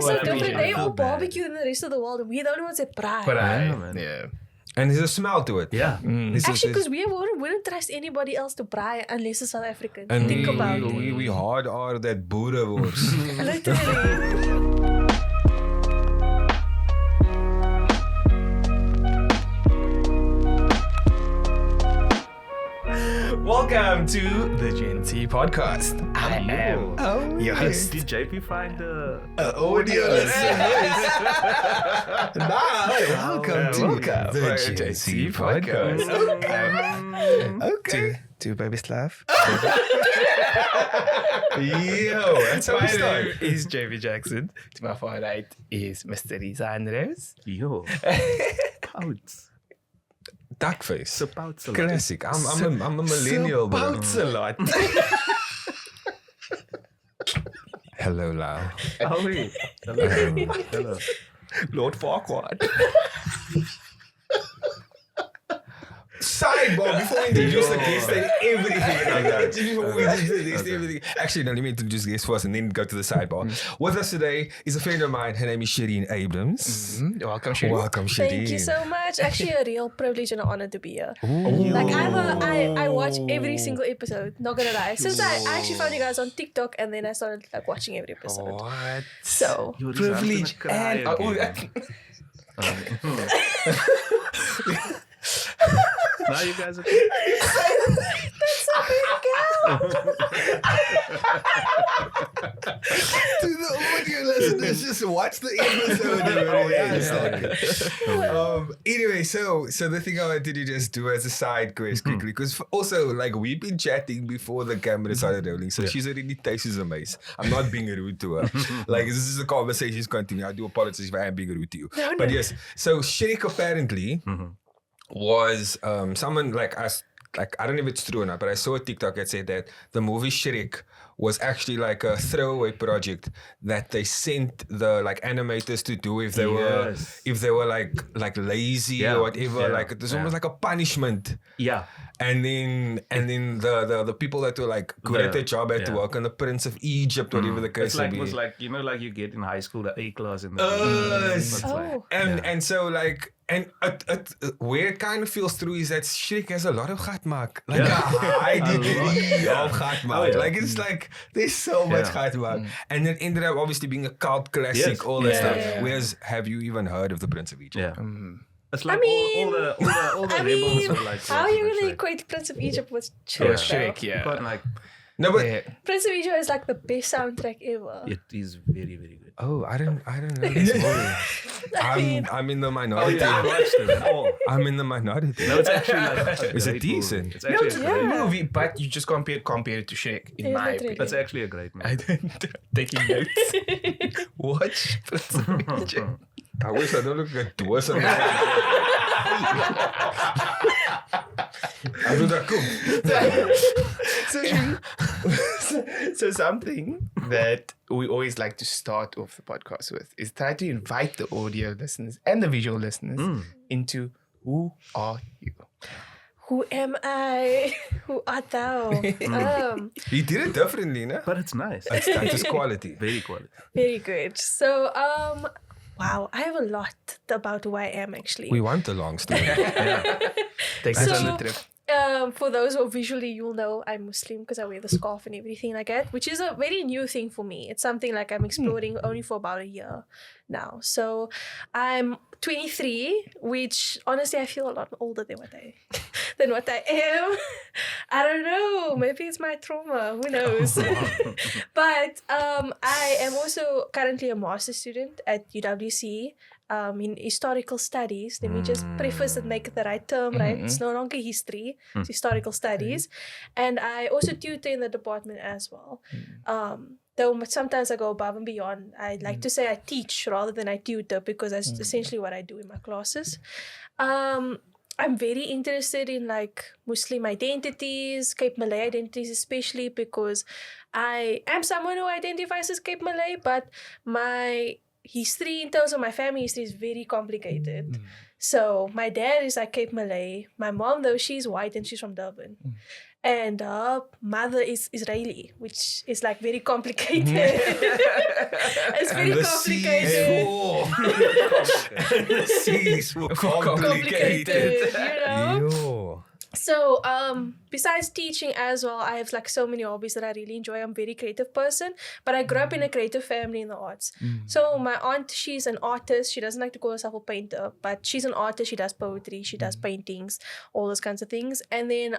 so what I mean. different. I They feel all bad. barbecue in the rest of the world, and we're the only ones that braai. Yeah, man. Yeah. And there's a smell to it. Yeah. Actually, because we wouldn't trust anybody else to braai unless a South African. And Think about it. we hard are that boerenwors. Literally. Welcome to the GenC podcast. I am your host. Did JP find the Audio welcome to the GenC podcast. Okay. To baby Slav. Yo, that's how we My start. uh, name is JP Jackson. To my far right is Mr. Rizaan. Yo. Pouts. Duckface. So pouts a lot. Classic. I'm a millennial, bro. Bouts a lot. Hello, Lau. Oh, wait. Hello. Lord Farquaad. Sidebar before I introduce the guest and everything like that. Before we introduce the guest and everything. Actually, no, let me introduce the guest first and then go to the sidebar. With us today is a friend of mine. Her name is Shireen Abrams. Welcome, Shireen. Welcome, Shireen. Thank you so much. Actually, a real privilege and an honor to be here. Like I watch every single episode. Not gonna lie. Since I actually found you guys on TikTok, and then I started like watching every episode. What? So Yo, Rizaan, Privilege I'm gonna cry and... again. Now you guys are To the audio listeners, just watch the episode. Anyway, so the thing I wanted to just do as a side quest quickly, because also like we've been chatting before the camera started rolling, so she's already tastes a maze. I'm not being rude to her. Like this is a conversation's continue. I do apologize if I am being rude to you. No. But yes, so Shrek apparently was someone like us. Like I don't know if it's true or not, but I saw a TikTok that said that the movie Shrek was actually like a throwaway project that they sent the like animators to do if they were like lazy or whatever. Like it was almost like a punishment. Yeah. And then the people that were like good at their job had to work on the Prince of Egypt, whatever the case It's like may be. was like you know like you get in high school the A class in the Yes. Oh. And so like where it kind of feels through is that Shrek has a lot of gatmaak. Like a high degree of gatmaak. Like it's like there's so much gatmaak. And it ended up obviously being a cult classic, all that stuff. Yeah. Whereas have you even heard of the Prince of Egypt? Yeah. It's like I mean, all the I rebels mean, are like how are you working gonna at Shrek. equate Prince of Egypt with Shrek? Shrek, though? yeah. But like No, but Prince of Egypt is like the best soundtrack ever. it is very very good. oh, I don't know this movie. I'm in the minority. watched it. Oh. I'm in the minority. No, it's actually like a Is it great decent? movie. It's No, actually it's a a great great Yeah. movie, but you just compare it to Shrek, in It's my not opinion. That's actually a great movie. I didn't taking notes. Watch Prince of Egypt. I wish I don't look like a dwarf. I do that cool. So something that we always like to start off the podcast with is try to invite the audio listeners and the visual listeners into who are you? Who am I? Who art thou? He did it differently, no? But it's nice. That is quality. Very quality. Very good. So, wow, I have a lot about who I am actually. We want a long story. Take us on So- the trip. For those who are visually, you'll know I'm Muslim because I wear the scarf and everything like that, which is a very new thing for me. It's something like I'm exploring only for about a year now. So I'm 23, which honestly I feel a lot older than what I am. I don't know. Maybe it's my trauma. Who knows? But I am also currently a master's student at UWC. In historical studies. Let me just preface and make it the right term, right? It's no longer history, it's historical studies. And I also tutor in the department as well. Though sometimes I go above and beyond. I like to say I teach rather than I tutor because that's essentially what I do in my classes. I'm very interested in like Muslim identities, Cape Malay identities, especially because I am someone who identifies as Cape Malay, but my history in terms of my family history is very complicated. So my dad is like Cape Malay. My mom, though, she's white and she's from Durban. and her mother is Israeli, which is like very complicated. It's very complicated. The seas were complicated. You know? Yo. So, besides teaching as well, I have like so many hobbies that I really enjoy. I'm a very creative person, but I grew up in a creative family in the arts. So my aunt, she's an artist. She doesn't like to call herself a painter, but she's an artist. She does poetry, she does paintings, all those kinds of things. And then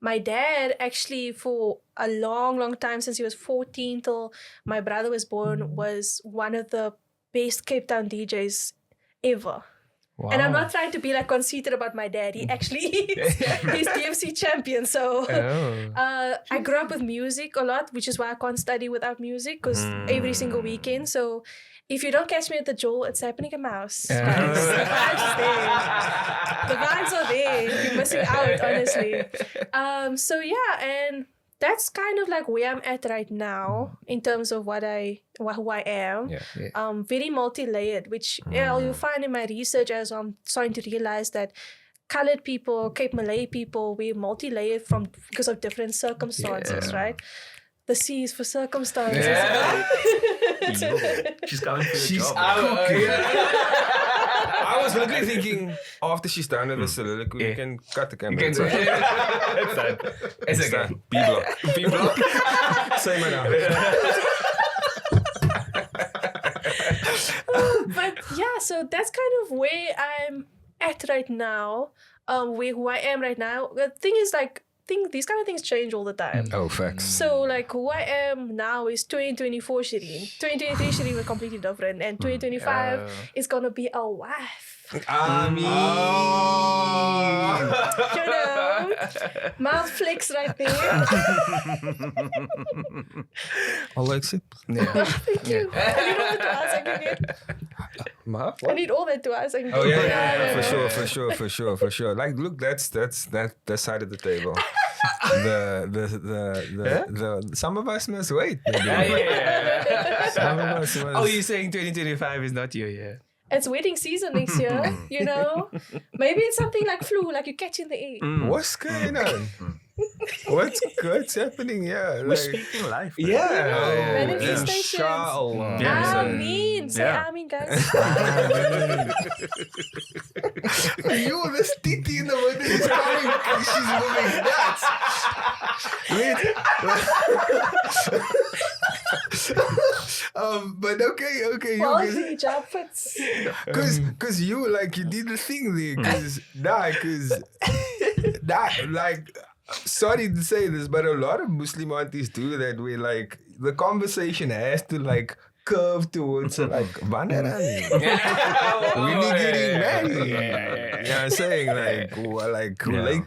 my dad actually, for a long time, since he was 14 till my brother was born, was one of the best Cape Town DJs ever. Wow. And I'm not trying to be like conceited about my dad. He actually is. He's DMC champion. So I grew up with music a lot, which is why I can't study without music, because every single weekend. So if you don't catch me at the Jewel, it's happening at Mouse. Guys. The vibes is there. The vibes are there. You're missing out, honestly. So yeah, and that's kind of like where I'm at right now in terms of who I am. Yeah. Very multi-layered, which you'll find in my research as I'm starting to realize that colored people, Cape Malay people, we're multi-layered because of different circumstances, right? The C is for circumstances. She's coming for your job. I was literally thinking after she's done with the soliloquy, you can cut the camera. It's done. It's okay. done. B block. B block. Say my now. But yeah, so that's kind of where I'm at right now, who I am right now. The thing is, like, these kind of things change all the time. Oh, facts. So, like, who I am now is 2024 Shireen. 2023 Shireen was completely different. And 2025 is going to be a wife. I mean. You know? Mouth flicks right there. I'll accept. Thank you. I need all that to ask. I need all that to ask. Oh yeah, for sure. Like, look, that's that side of the table. The some of us must wait. Some of us must. Oh, you're saying 2025 is not your year? It's wedding season next year, you know? Maybe it's something like flu, like you catch in the air. What's going on? What's happening? Yeah, We're speaking life. Manifestation. Inshallah. Ameen. Say ameen, guys. Yo, this titi in the window is coming. She's moving nuts. But okay. Well, the hijab fits. Cause you did the thing there. Sorry to say this, but a lot of Muslim aunties do that. Where like the conversation has to like curve towards Vanarani. When you getting married. You know what I'm saying? Like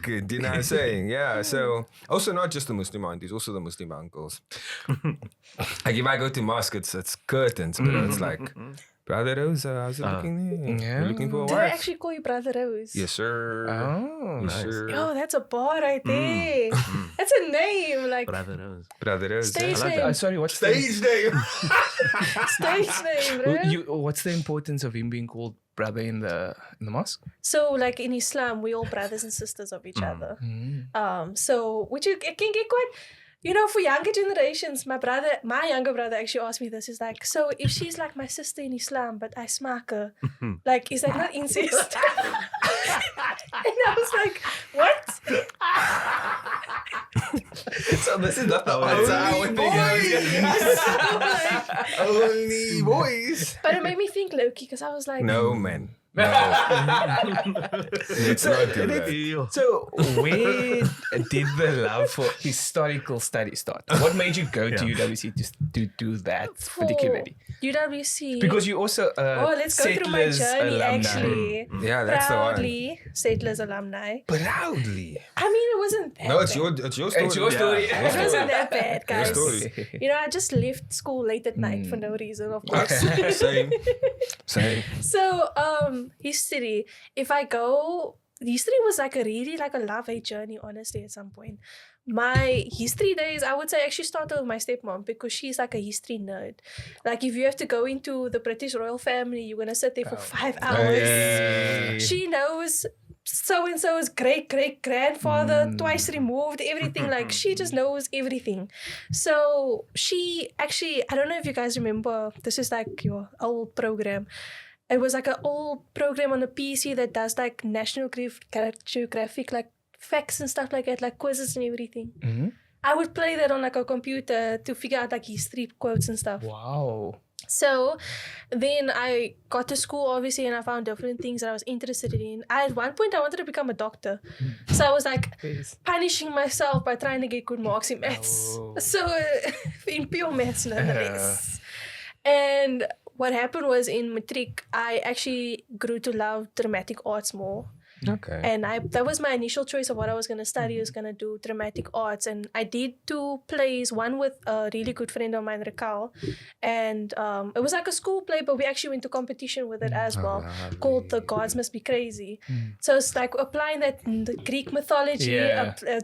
it, you know what I'm saying? Yeah. So also not just the Muslim aunties, also the Muslim uncles. Like if I go to mosque, it's curtains, but it's like, Brother Rose, how's it looking there? You're looking for a Do wife? they actually call you Brother Rose? Yes, sir. Oh, Yes, nice. sir. Oh, that's a bar right there. That's a name, like Brother Rose. Brother Rose. stage like name. Sorry, what's Stage name. Stage name, bro. what's the importance of him being called brother in the mosque? So, like in Islam, we're all brothers and sisters of each other. So, which it can get quite, you know, for younger generations. My younger brother actually asked me this. He's like, so if she's like my sister in Islam, but I smack her, like, is that not incest? And I was like, what? So this is not the Only boys. But it made me think, Loki, because I was like, No, man. No. Let's not do that. So where did the love for historical studies start? What made you go to UWC to do that particularly? UWC. Because you also let's go through my Settlers journey, alumni. actually. Yeah, that's the one. Proudly Settlers alumni. Proudly. I mean, it wasn't that No, it's bad. your story. It's your story. Yeah. It wasn't that bad, guys. story. You know, I just left school late at night for no reason, of course. Same. So, history. History was like a love-hate journey, honestly, at some point. My history days, I would say, actually started with my stepmom because she's like a history nerd. Like, if you have to go into the British royal family, you're going to sit there for 5 hours. Hey. She knows so and so's great grandfather twice removed, everything. Like she just knows everything. So she actually, I don't know if you guys remember, this is like your old program. It was like an old program on the PC that does like National Geographic, like facts and stuff like that, like quizzes and everything. I would play that on like a computer to figure out like history quotes and stuff. Wow. So then I got to school, obviously, and I found different things that I was interested in. At one point, I wanted to become a doctor. So I was like punishing myself by trying to get good marks in maths. So in pure maths, nonetheless. And what happened was in matric, I actually grew to love dramatic arts more. Okay. And that was my initial choice of what I was going to study. I was going to do dramatic arts. And I did 2 plays, one with a really good friend of mine, Raquel. And it was like a school play, but we actually went to competition with it as well, called The Gods Must Be Crazy. So it's like applying that the Greek mythology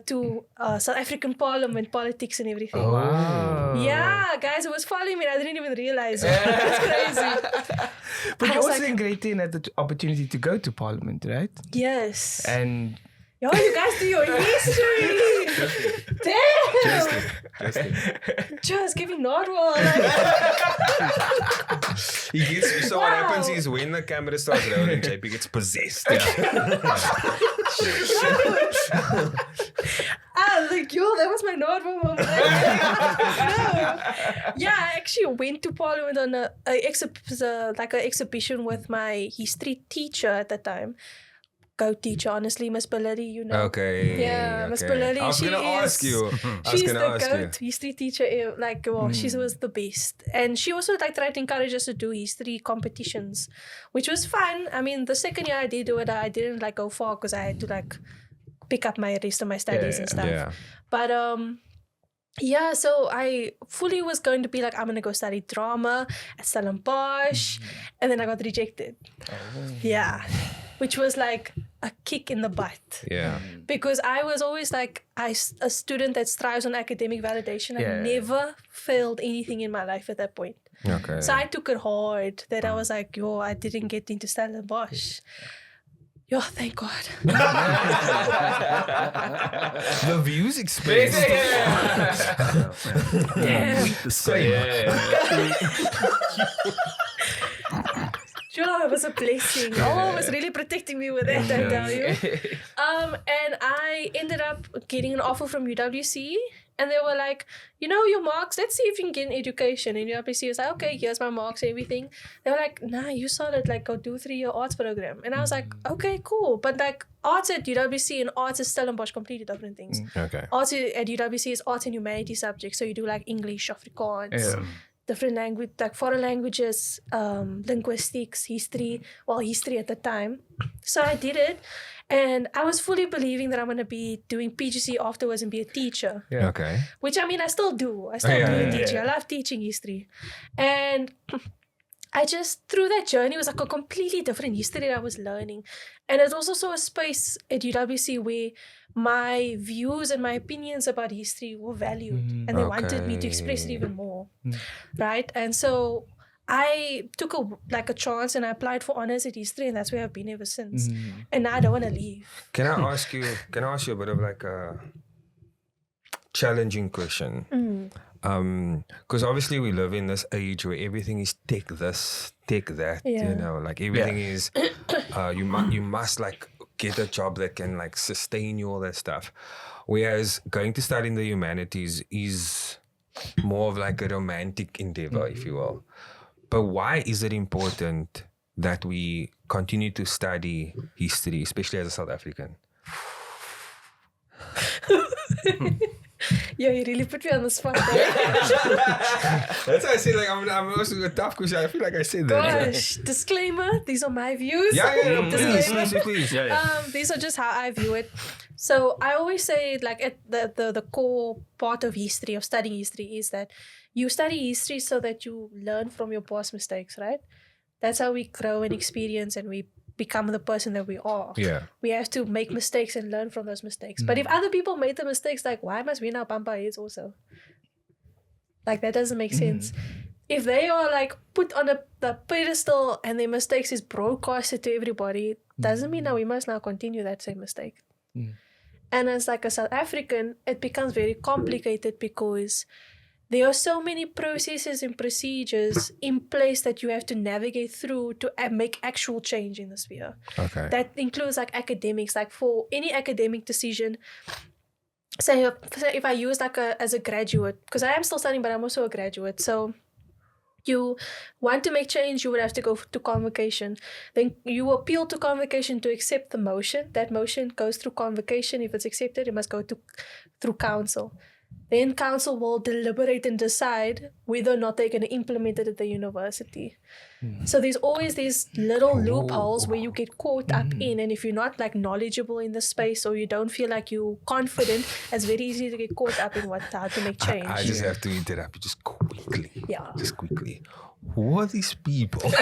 to South African parliament, politics and everything. Oh. Wow. Yeah, guys, it was following me. I didn't even realize it. It's crazy. But I you was also like- in grade 10 had the opportunity to go to Parliament, right? Yes. And Yo, you guys do your history. Damn. Just giving Nordwall. He gets, so what happens is when the camera starts rolling, JP gets possessed. Like, yo, that was my Nordwall moment. No. Yeah, I actually went to Parliament on a exhibition with my history teacher at the time. Goat teacher, honestly, Miss Bellady, you know. Okay. Yeah, Miss okay. Bellady. I was going to ask you. She's the goat history teacher. Like, well, she was the best. And she also tried to encourage us to do history competitions, which was fun. I mean, the second year I did do it, I didn't like go far because I had to like pick up my rest of my studies and stuff. Yeah. But yeah, so I fully was going to be like, I'm going to go study drama at Stellenbosch. And then I got rejected. Yeah. Which was like a kick in the butt. Yeah. Because I was always like a student that strives on academic validation. I never failed anything in my life at that point. Okay. So I took it hard that I was like, yo, I didn't get into Stellenbosch. Yo, thank God. The views expressed. Damn. Sure, it was a blessing. Allah was really protecting me with that, I tell you. And I ended up getting an offer from UWC. And they were like, you know, your marks, let's see if you can get an education. And UWC was like, okay, here's my marks and everything. They were like, nah, you solid, like, go do 3-year arts program. And I was like, okay, cool. But like, arts at UWC and arts at Stellenbosch, completely different things. Okay. Arts at UWC is arts and humanities subjects. So you do like English, Afrikaans, different language, like foreign languages, linguistics, history. Well, history at the time. So I did it. And I was fully believing that I'm going to be doing PGC afterwards and be a teacher. Yeah. Okay. Which, I mean, I still do. I still do teaching. I love teaching history. And I just, through that journey, it was like a completely different history that I was learning. And it's also so a space at UWC where my views and my opinions about history were valued. And they wanted me to express it even more. Right? And so I took a chance and I applied for honors at history, and that's where I've been ever since. And now I don't want to leave. Can I ask you a bit of like a challenging question? Because obviously we live in this age where everything is take this, take that. You know, like everything is you must like get a job that can like sustain you, all that stuff. Whereas going to study in the humanities is more of like a romantic endeavor, if you will. But why is it important that we continue to study history, especially as a South African? Yo, you really put me on the spot. That's why I said like I'm also a tough question. I feel like I said that. Gosh, disclaimer, these are my views. Please. These are just how I view it. So I always say like at the core part of history, of studying history, is that you study history so that you learn from your past mistakes, right? That's how we grow and experience and we become the person that we are. Yeah. We have to make mistakes and learn from those mistakes. But if other people made the mistakes, like why must we now bump our heads also? Like that doesn't make sense. if they are like put on the pedestal and their mistakes is broadcasted to everybody, doesn't mean that we must now continue that same mistake. And as like a South African, it becomes very complicated because there are so many processes and procedures in place that you have to navigate through to make actual change in the sphere. Okay. That includes like academics, like for any academic decision. Say if I use like as a graduate, because I am still studying, but I'm also a graduate. So you want to make change, you would have to go to convocation. Then you appeal to convocation to accept the motion. That motion goes through convocation. If it's accepted, it must go through council. Then council will deliberate and decide whether or not they're going to implement it at the university. So there's always these little loopholes where you get caught up in, and if you're not like knowledgeable in the space or you don't feel like you're confident, it's very easy to get caught up in how to make change. I just have to interrupt you just quickly. Yeah. Just quickly. Who are these people? So,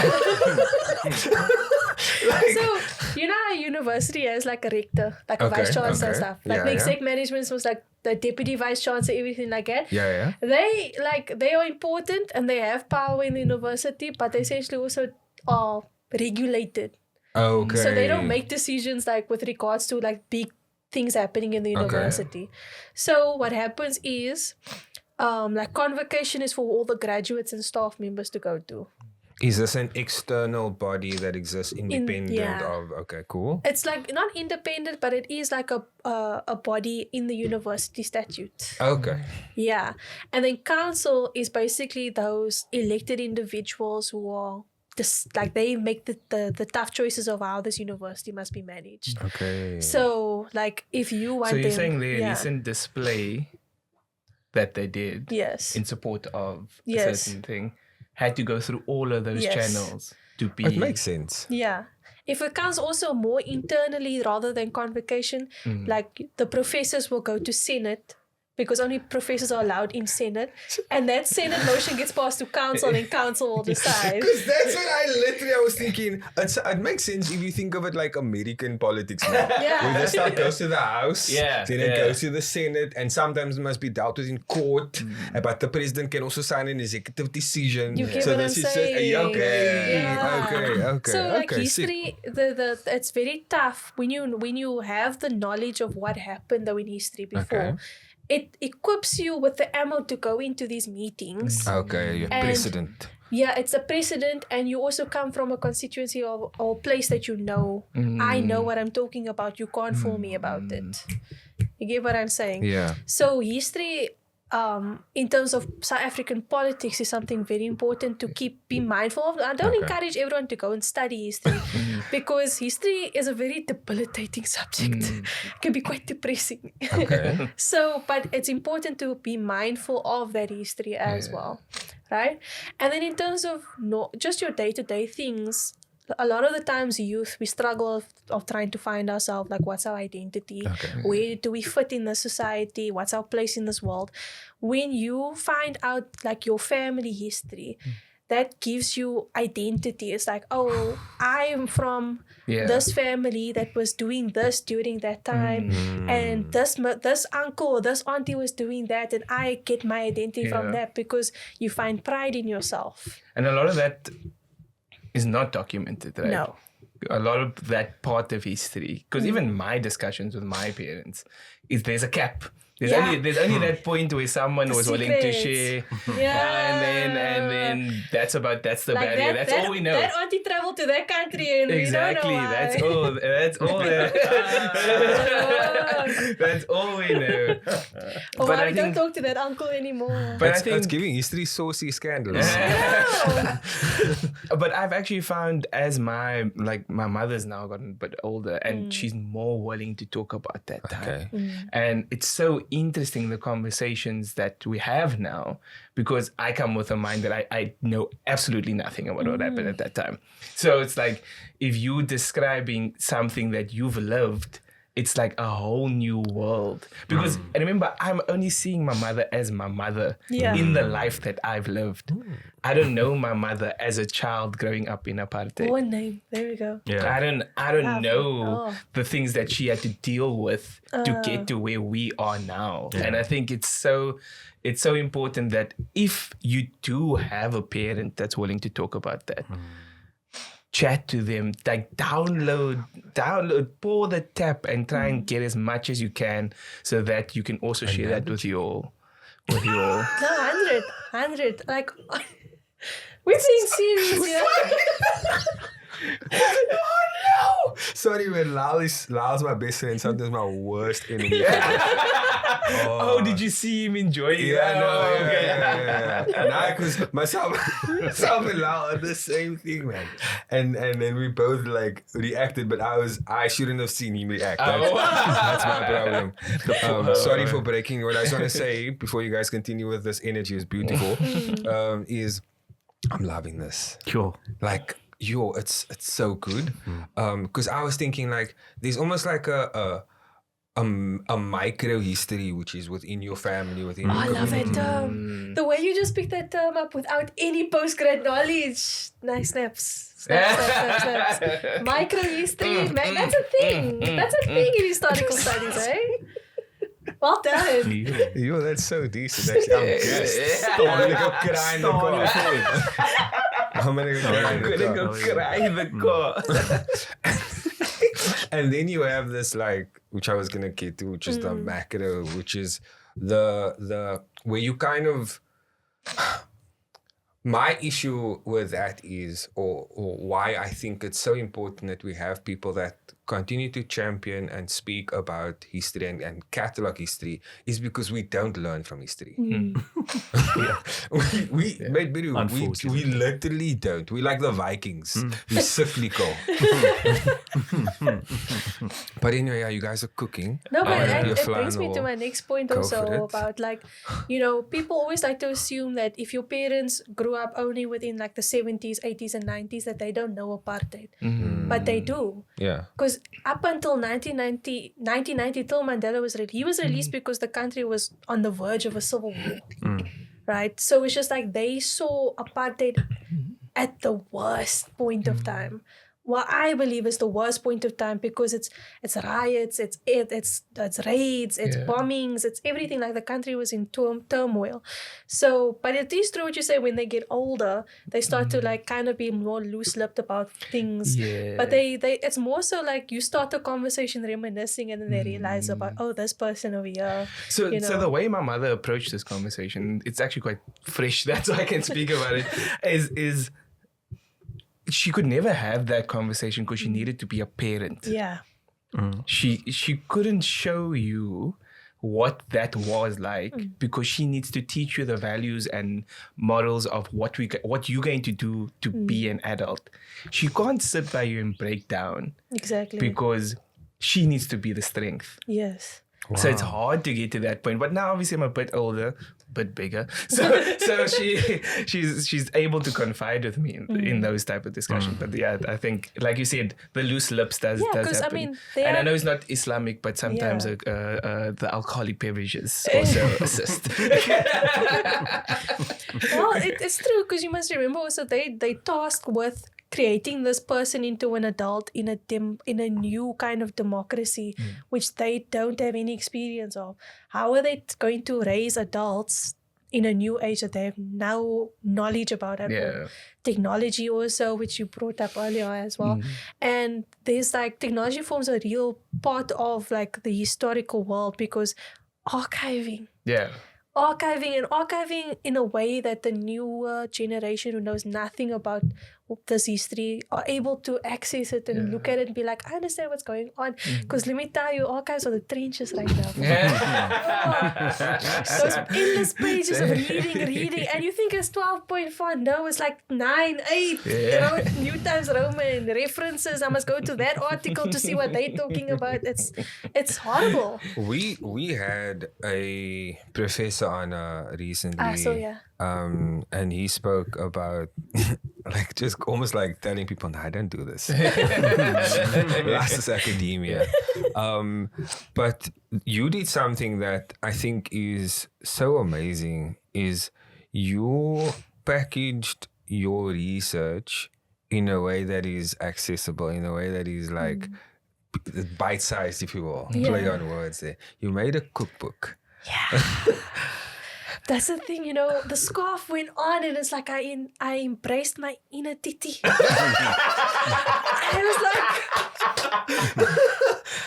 you know how a university has like a rector, like a vice chancellor and stuff. Like the exec management was like the deputy vice chancellor, everything like that. Yeah. They are important and they have power in the university, but they essentially also are regulated. Okay. So they don't make decisions like with regards to like big things happening in the university. So what happens is like convocation is for all the graduates and staff members to go to. Is this an external body that exists independent of? Okay, cool. It's like not independent, but it is like a body in the university statute. Okay. Yeah. And then council is basically those elected individuals who are just like they make the tough choices of how this university must be managed. Okay. So like if you want So you're them, saying the recent display that they did yes. in support of a Yes. certain thing had to go through all of those Yes. channels to be... It makes sense. Yeah. If it comes also more internally rather than convocation, like the professors will go to Senate because only professors are allowed in Senate. And that Senate motion gets passed to council and council will decide. Because that's what I was thinking. It makes sense if you think of it like American politics now. Yeah. Where the stuff goes to the House, Yeah, then it goes to the Senate, and sometimes it must be dealt with in court. But the president can also sign an executive decision. You get what I'm saying. Okay. So like okay, history, it's very tough when you have the knowledge of what happened though in history before. Okay. It equips you with the ammo to go into these meetings. Okay, And- precedent. Yeah, it's a precedent, and you also come from a constituency or place that you know. I know what I'm talking about. You can't fool me about it. You get what I'm saying? Yeah. So history, in terms of South African politics, is something very important to be mindful of. I don't encourage everyone to go and study history because history is a very debilitating subject. It can be quite depressing. Okay. So, but it's important to be mindful of that history as well, right? And then in terms of just your day-to-day things, a lot of the times youth, we struggle of trying to find ourselves, like what's our identity? Where do we fit in the society? What's our place in this world? When you find out like your family history, that gives you identity. It's like, oh, I am from this family that was doing this during that time, and this uncle or this auntie was doing that, and I get my identity from that because you find pride in yourself. And a lot of that is not documented, right? No. A lot of that part of history, because even my discussions with my parents, is there's a cap. There's only that point where someone was willing to share, and then that's the like barrier. That's all we know. That auntie traveled to that country and Exactly. we don't know why. That's all. That's all we know. Or But why I we don't think- talk to that uncle anymore. But I It's think, giving history saucy scandals. but I've actually found as my mother's now gotten a bit older, and she's more willing to talk about that time. And it's so interesting, the conversations that we have now, because I come with a mind that I know absolutely nothing about what happened at that time. So it's like, if you're describing something that you've lived it's like a whole new world. Because remember, I'm only seeing my mother as my mother in the life that I've lived. I don't know my mother as a child growing up in apartheid. One name. There we go. Yeah. I don't know the things that she had to deal with to get to where we are now. Yeah. And I think it's so important that if you do have a parent that's willing to talk about that, chat to them, like download, pour the tap and try and get as much as you can so that you can also share that with your No, 100. Like, we're being serious here. Oh no! Sorry, man. Lal's my best friend. Sometimes my worst enemy. Oh, did you see him enjoying that? Yeah. Nah, because myself and Lal are the same thing, man. And then we both like reacted, but I shouldn't have seen him react. That's my problem. Sorry for breaking. What I just want to say before you guys continue with this energy is beautiful. Is I'm loving this. Cool. Like. It's so good. Because I was thinking like there's almost like a micro history which is within your family, within your I love that term. The way you just picked that term up without any postgrad knowledge. Nice snaps. Micro history, man, that's a thing. That's a thing in historical studies, eh? Well done. Yo, that's so decent. Actually, I'm just I'm gonna go cry in the car. I'm gonna go cry in the car. And then you have this like, which I was gonna get to, which is the macro, which is the where you kind of. My issue with that is, or why I think it's so important that we have people that continue to champion and speak about history and catalog history, is because we don't learn from history. We literally don't. We like the Vikings. We're cyclical. But anyway, you guys are cooking. No, but it brings me to my next point also about like, people always like to assume that if your parents grew up only within like the 70s, 80s and 90s that they don't know apartheid. But they do. Yeah. Because up until 1990 till Mandela was released, he was released because the country was on the verge of a civil war. Right? So it's just like they saw apartheid at the worst point of time. What I believe is the worst point of time because it's riots, it's raids, it's bombings, it's everything. Like the country was in turmoil. So, but it is true what you say. When they get older, they start to like kind of be more loose-lipped about things. Yeah. But they it's more so like you start a conversation reminiscing, and then they realize about this person over here. So the way my mother approached this conversation, it's actually quite fresh. That's why I can speak about it. Is she could never have that conversation because she needed to be a parent. Yeah. She couldn't show you what that was like because she needs to teach you the values and morals of what you're going to do to be an adult. She can't sit by you and break down. Exactly. Because she needs to be the strength. Yes. Wow. So it's hard to get to that point. But now obviously I'm a bit older, a bit bigger. So she's able to confide with me in those type of discussions. But yeah, I think like you said, the loose lips does happen. I mean, and I know it's not Islamic, but sometimes the alcoholic beverages also assist. Well, it's true because you must remember also they tasked with creating this person into an adult in a new kind of democracy, which they don't have any experience of. How are they going to raise adults in a new age that they have no knowledge about at all? Technology also, which you brought up earlier as well. And there's like technology forms a real part of like the historical world because archiving in a way that the newer generation who knows nothing about this history are able to access it and look at it and be like, I understand what's going on. Because let me tell you, archives are the trenches right now. Those endless pages of reading. And you think it's 12.4. No, it's like 9, 8. New Times Roman references. I must go to that article to see what they're talking about. It's horrible. We had a professor on recently. So yeah. And he spoke about like just almost like telling people, "No, I don't do this." Last is academia. But you did something that I think is so amazing. Is you packaged your research in a way that is accessible, in a way that is like bite-sized, if you will. Play on words there. You made a cookbook. Yeah. That's the thing, the scarf went on and it's like I embraced my inner titi. I was like,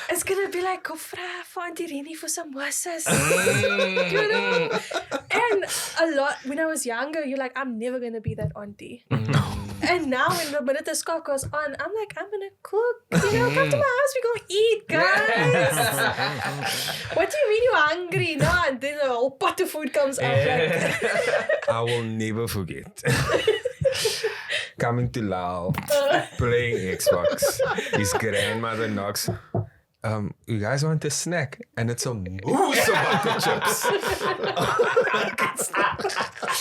it's going to be like, go for Auntie Rini for some wasses. And a lot, when I was younger, you're like, I'm never going to be that auntie. And now when the minute the scarf goes on, I'm like, I'm going to cook. Come to my house, we're going to eat, guys. What do you mean you're hungry? No, and then a whole pot of food comes out. I will never forget. Coming to Lao, playing Xbox. His grandmother knocks. You guys want a snack? And it's a moose of butter chips.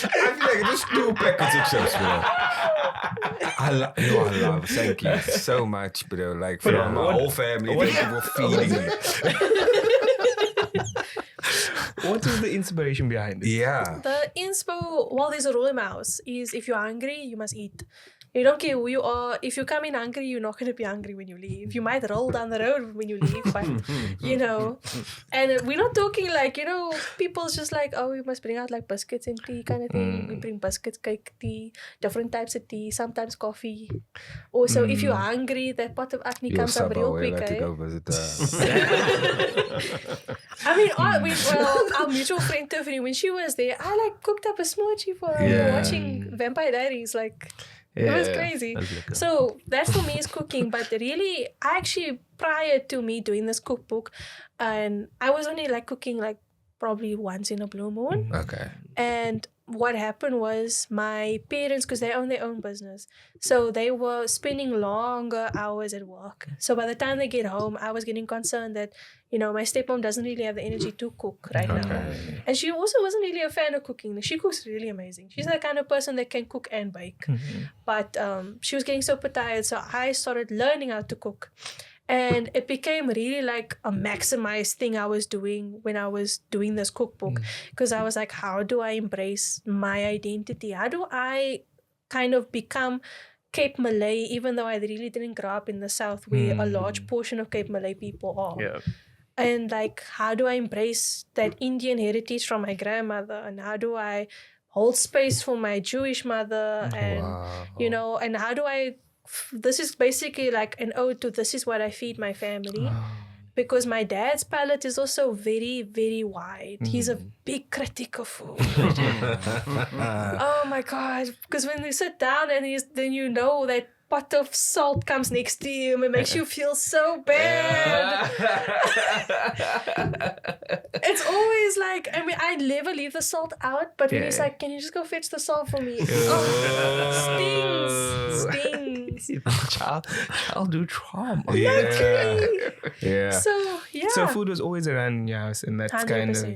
I feel like just 2 packets of chips, bro. I love. Thank you so much, bro. Like from my whole family, thank you for feeding me. What is the inspiration behind it? Yeah. The inspo, there's a rule in my house, is if you're hungry, you must eat. You don't care who you are. If you come in hungry, you're not going to be hungry when you leave. You might roll down the road when you leave, but, And we're not talking like, people's just like, oh, we must bring out like biscuits and tea kind of thing. We bring biscuits, cake, tea, different types of tea, sometimes coffee. Also, if you're hungry, that pot of acne comes up real quick, to go visit I mean, our mutual friend Tiffany, when she was there, I cooked up a smoothie for her. We were watching Vampire Diaries, it was crazy. So that for me is cooking. But really, prior to me doing this cookbook, and I was only cooking probably once in a blue moon. Okay. And what happened was my parents, because they own their own business, so they were spending longer hours at work. So by the time they get home, I was getting concerned that, my stepmom doesn't really have the energy to cook right now. And she also wasn't really a fan of cooking. She cooks really amazing. She's the kind of person that can cook and bake. But she was getting super tired, so I started learning how to cook. And it became really a maximized thing I was doing when I was doing this cookbook. Because I was like, how do I embrace my identity? How do I kind of become Cape Malay, even though I really didn't grow up in the South where a large portion of Cape Malay people are? Yeah. And how do I embrace that Indian heritage from my grandmother? And how do I hold space for my Jewish mother? And, and how do I... This is basically an ode to this is what I feed my family. Because my dad's palate is also very, very wide. He's a big critic of food. Oh my God. Because when you sit down and then that pot of salt comes next to you, it makes you feel so bad. It's always I never leave the salt out, but when he's like, can you just go fetch the salt for me? Stings. Childhood trauma. Yeah. So food was always around your house, and that's 100%. kind of...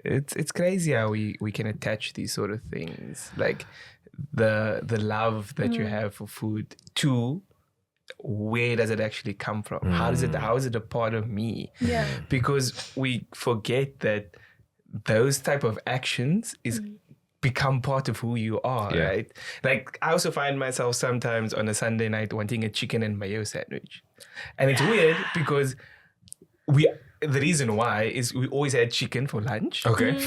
It's crazy how we can attach these sort of things, the love that you have for food to where does it actually come from? How is it a part of me? Yeah. Because we forget that those type of actions is become part of who you are, right? I also find myself sometimes on a Sunday night wanting a chicken and mayo sandwich. And it's weird because the reason why is we always had chicken for lunch. Okay.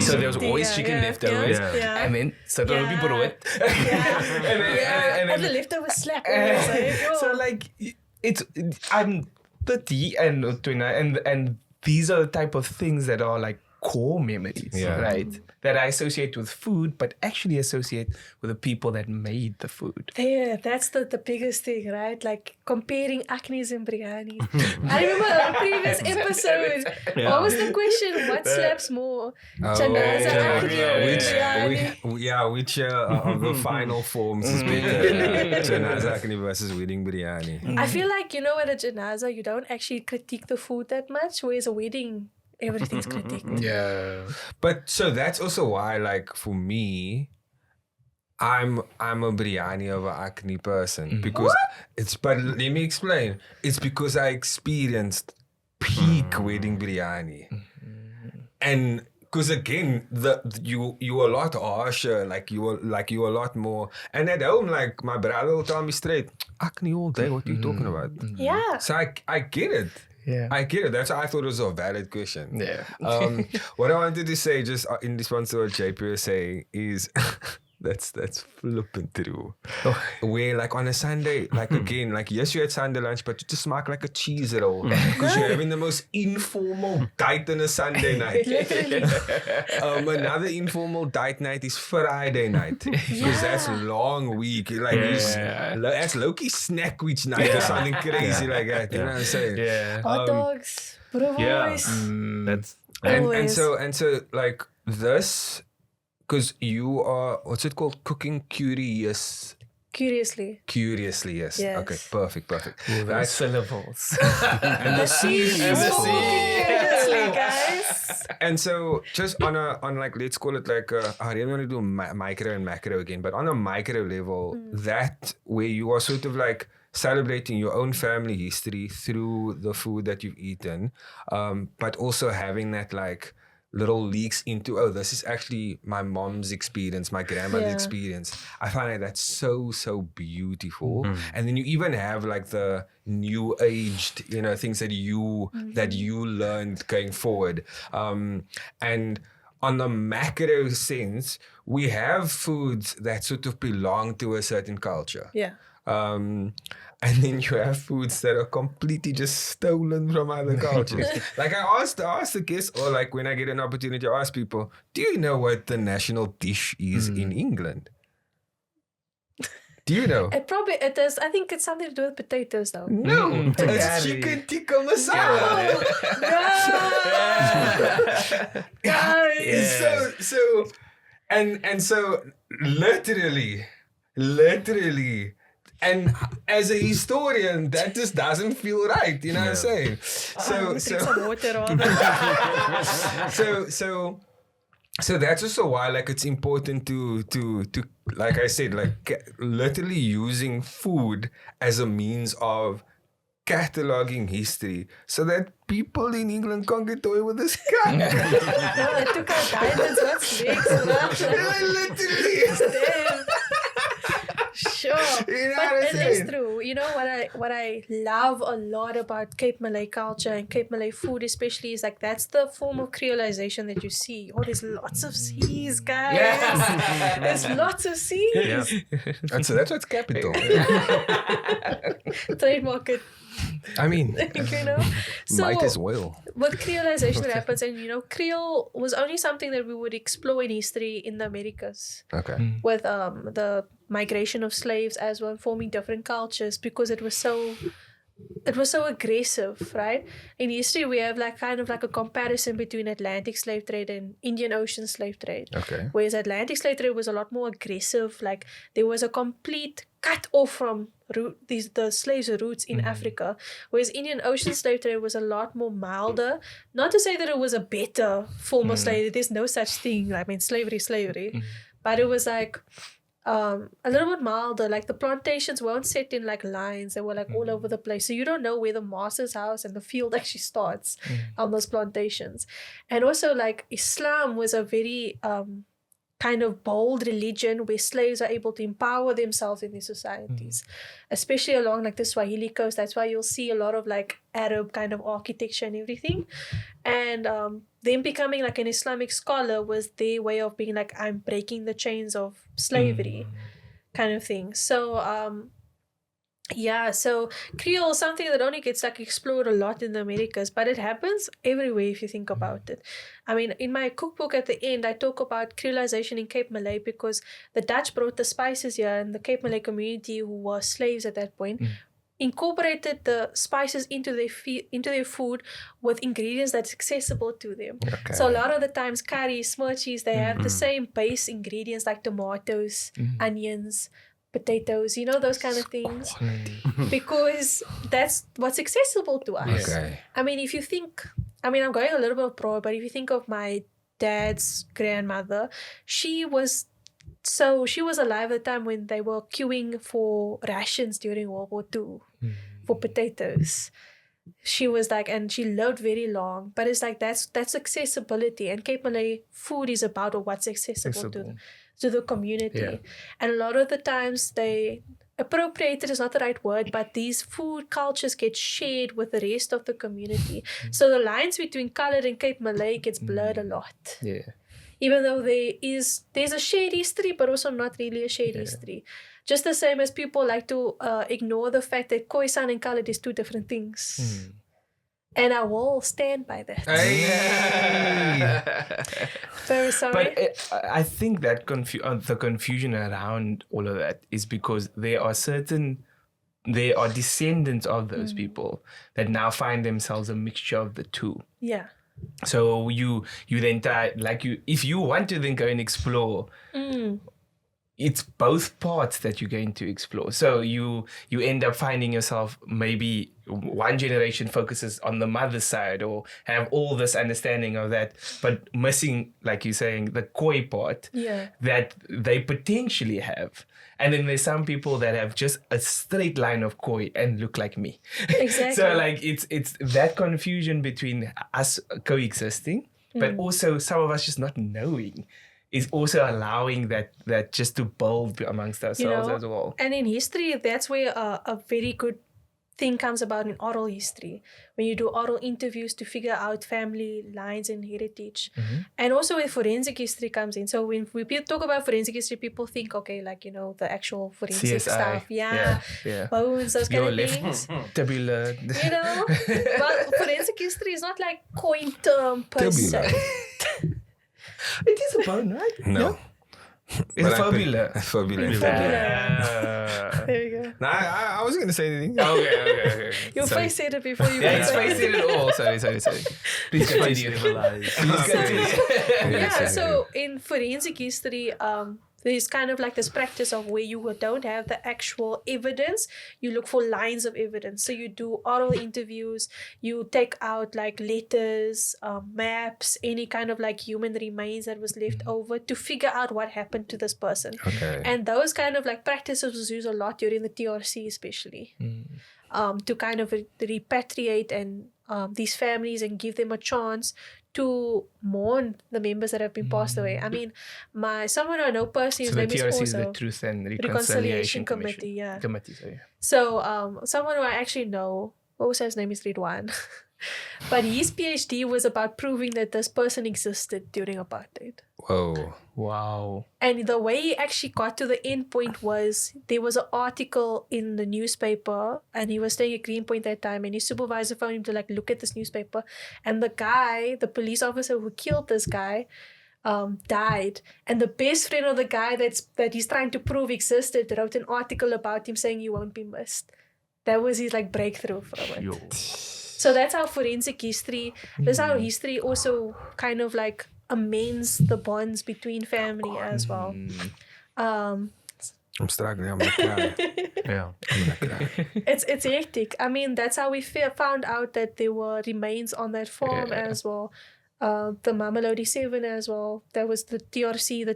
So there was always chicken leftovers. And then suddenly people wrote it. And the leftovers slap. I'm 30 and 29 and these are the type of things that are core memories, right? That I associate with food, but actually associate with the people that made the food. Yeah, that's the biggest thing, right? Comparing acnes and biryani. I remember a previous episode. What was the question? What slaps more? Janaza acne or biryani? Which of the final forms is better? Janaza acne versus wedding biryani. I feel at a janaza, you don't actually critique the food that much, whereas a wedding, everything's critiqued. Yeah. But so that's also why, for me, I'm a biryani over acne person because but let me explain. It's because I experienced peak wedding biryani. And because again, you were a lot harsher, like you were a lot more. And at home, like my brother will tell me straight, acne all day. What are you talking about? Yeah. So I get it. Yeah. I get it. That's why I thought it was a valid question. Yeah. What I wanted to say, just in response to what JP was saying, is that's flipping true. Where like on a Sunday, like again, like yes, you had Sunday lunch, but you just mark like a cheese roll because you're having the most informal date on a Sunday night. Another informal date night is Friday night because that's long week. Like that's low-key snack week night or something crazy like that. You know what I'm saying? Yeah. Hot dogs. Boerewors. That's And so like this, because you are, what's it called? Cooking curious. Curiously. Curiously, yes. Okay, perfect. Those syllables. And the C. Curiously, guys. And so just on like, let's call it like, I really want to do micro and macro again, but on a micro level, that where you are sort of like celebrating your own family history through the food that you've eaten, but also having that like little leaks into, oh, this is actually my mom's experience, my grandmother's experience. I find that that's so beautiful. And then you even have like the new aged, things that you learned going forward. And on the macro sense, we have foods that sort of belong to a certain culture. Yeah. And then you have foods that are completely just stolen from other cultures. Like I asked the guests, or like when I get an opportunity to ask people, do you know what the national dish is in England? Do you know? It is. I think it's something to do with potatoes, though. No, it's chicken tikka masala. Guys. So literally. And as a historian, that just doesn't feel right. You know what I'm saying? Drink some water on. So that's also why like it's important to like I said, like literally using food as a means of cataloging history so that people in England can't get away with this cat. No, it took our diamonds. What's next? Literally. Sure, but it is true. You know what I love a lot about Cape Malay culture and Cape Malay food especially is like that's the form of creolization that you see. Oh, there's lots of C's, guys. Yes. There's lots of C's. Yeah. And so that's what's capital. Trademark it. I mean, So might as well. with creolization happens, and Creole was only something that we would explore in history in the Americas. Okay. With the migration of slaves as well, forming different cultures because it was so aggressive, right? In history, we have like kind of like a comparison between Atlantic slave trade and Indian Ocean slave trade. Okay. Whereas Atlantic slave trade was a lot more aggressive. Like there was a complete cut off from the slaves' roots in Africa. Whereas Indian Ocean slave trade was a lot more milder. Not to say that it was a better form of slavery. There's no such thing. I mean, slavery. But it was like a little bit milder. Like the plantations weren't set in like lines. They were like all over the place. So you don't know where the master's house and the field actually starts on those plantations. And also like Islam was a very kind of bold religion where slaves are able to empower themselves in these societies, especially along like the Swahili coast. That's why you'll see a lot of like Arab kind of architecture and everything. And them becoming like an Islamic scholar was their way of being like, I'm breaking the chains of slavery kind of thing. So so Creole is something that only gets like explored a lot in the Americas, but it happens everywhere if you think about it. I mean, in my cookbook at the end, I talk about Creolization in Cape Malay because the Dutch brought the spices here, and the Cape Malay community, who were slaves at that point, incorporated the spices into their food with ingredients that's accessible to them. Okay. So a lot of the times, curries, smirchies, they have the same base ingredients like tomatoes, onions, potatoes, those kind of things. Because that's what's accessible to us. Okay. I mean, if you think, I'm going a little bit broad, but if you think of my dad's grandmother, she was so she was alive at the time when they were queuing for rations during World War II for potatoes. She was like, and she lived very long, but it's like that's accessibility, and Cape Malay food is about what's accessible to the community. Yeah. And a lot of the times they appropriated is not the right word, but these food cultures get shared with the rest of the community. So the lines between colored and Cape Malay gets blurred a lot. Yeah. Even though there's a shared history, but also not really a shared history. Just the same as people like to ignore the fact that Khoisan and colored is two different things. And I will stand by that. Very sorry. But I think that the confusion around all of that is because they are descendants of those people that now find themselves a mixture of the two. Yeah. So you then try, if you want to then go and explore, it's both parts that you're going to explore. So you end up finding yourself, maybe one generation focuses on the mother's side or have all this understanding of that, but missing, like you're saying, the Khoi part that they potentially have. And then there's some people that have just a straight line of Khoi and look like me. Exactly. So it's that confusion between us coexisting, but also some of us just not knowing is also allowing that just to build amongst ourselves as well. And in history, that's where a very good thing comes about in oral history, when you do oral interviews to figure out family lines and heritage. And also where forensic history comes in. So when we talk about forensic history, people think, okay, the actual forensic CSI. stuff. Yeah. Bones, those kind of things. Tabular. But forensic history is not like coin term per se. It is a bone, right? No. It's a fibula. Fibula. There we go. Nah, I wasn't going to say anything. Okay. Your face said it before you his face said it all. Sorry. Please continue. So in forensic history, there's kind of like this practice of where you don't have the actual evidence, you look for lines of evidence. So you do oral interviews, you take out like letters, maps, any kind of like human remains that was left over to figure out what happened to this person. Okay. And those kind of like practices was used a lot during the TRC especially, to kind of repatriate and these families and give them a chance to mourn the members that have been passed away. I mean, someone I know personally, his name is TRC also is the Truth and Reconciliation Committee. Committee, sorry. So someone who I actually know, also his name is Rizaan, but his PhD was about proving that this person existed during apartheid. Whoa. Wow. And the way he actually got to the end point was there was an article in the newspaper, and he was staying at Greenpoint that time, and his supervisor found him to like look at this newspaper, and the police officer who killed this guy died, and the best friend of the guy that he's trying to prove existed wrote an article about him saying you won't be missed. That was his like breakthrough from it. So that's how forensic history, that's how history also kind of like amends the bonds between family as well. I'm struggling. I'm gonna cry. Yeah. I'm gonna cry. It's hectic. I mean, that's how we found out that there were remains on that farm as well. The Mamelodi 7 as well. That was the TRC,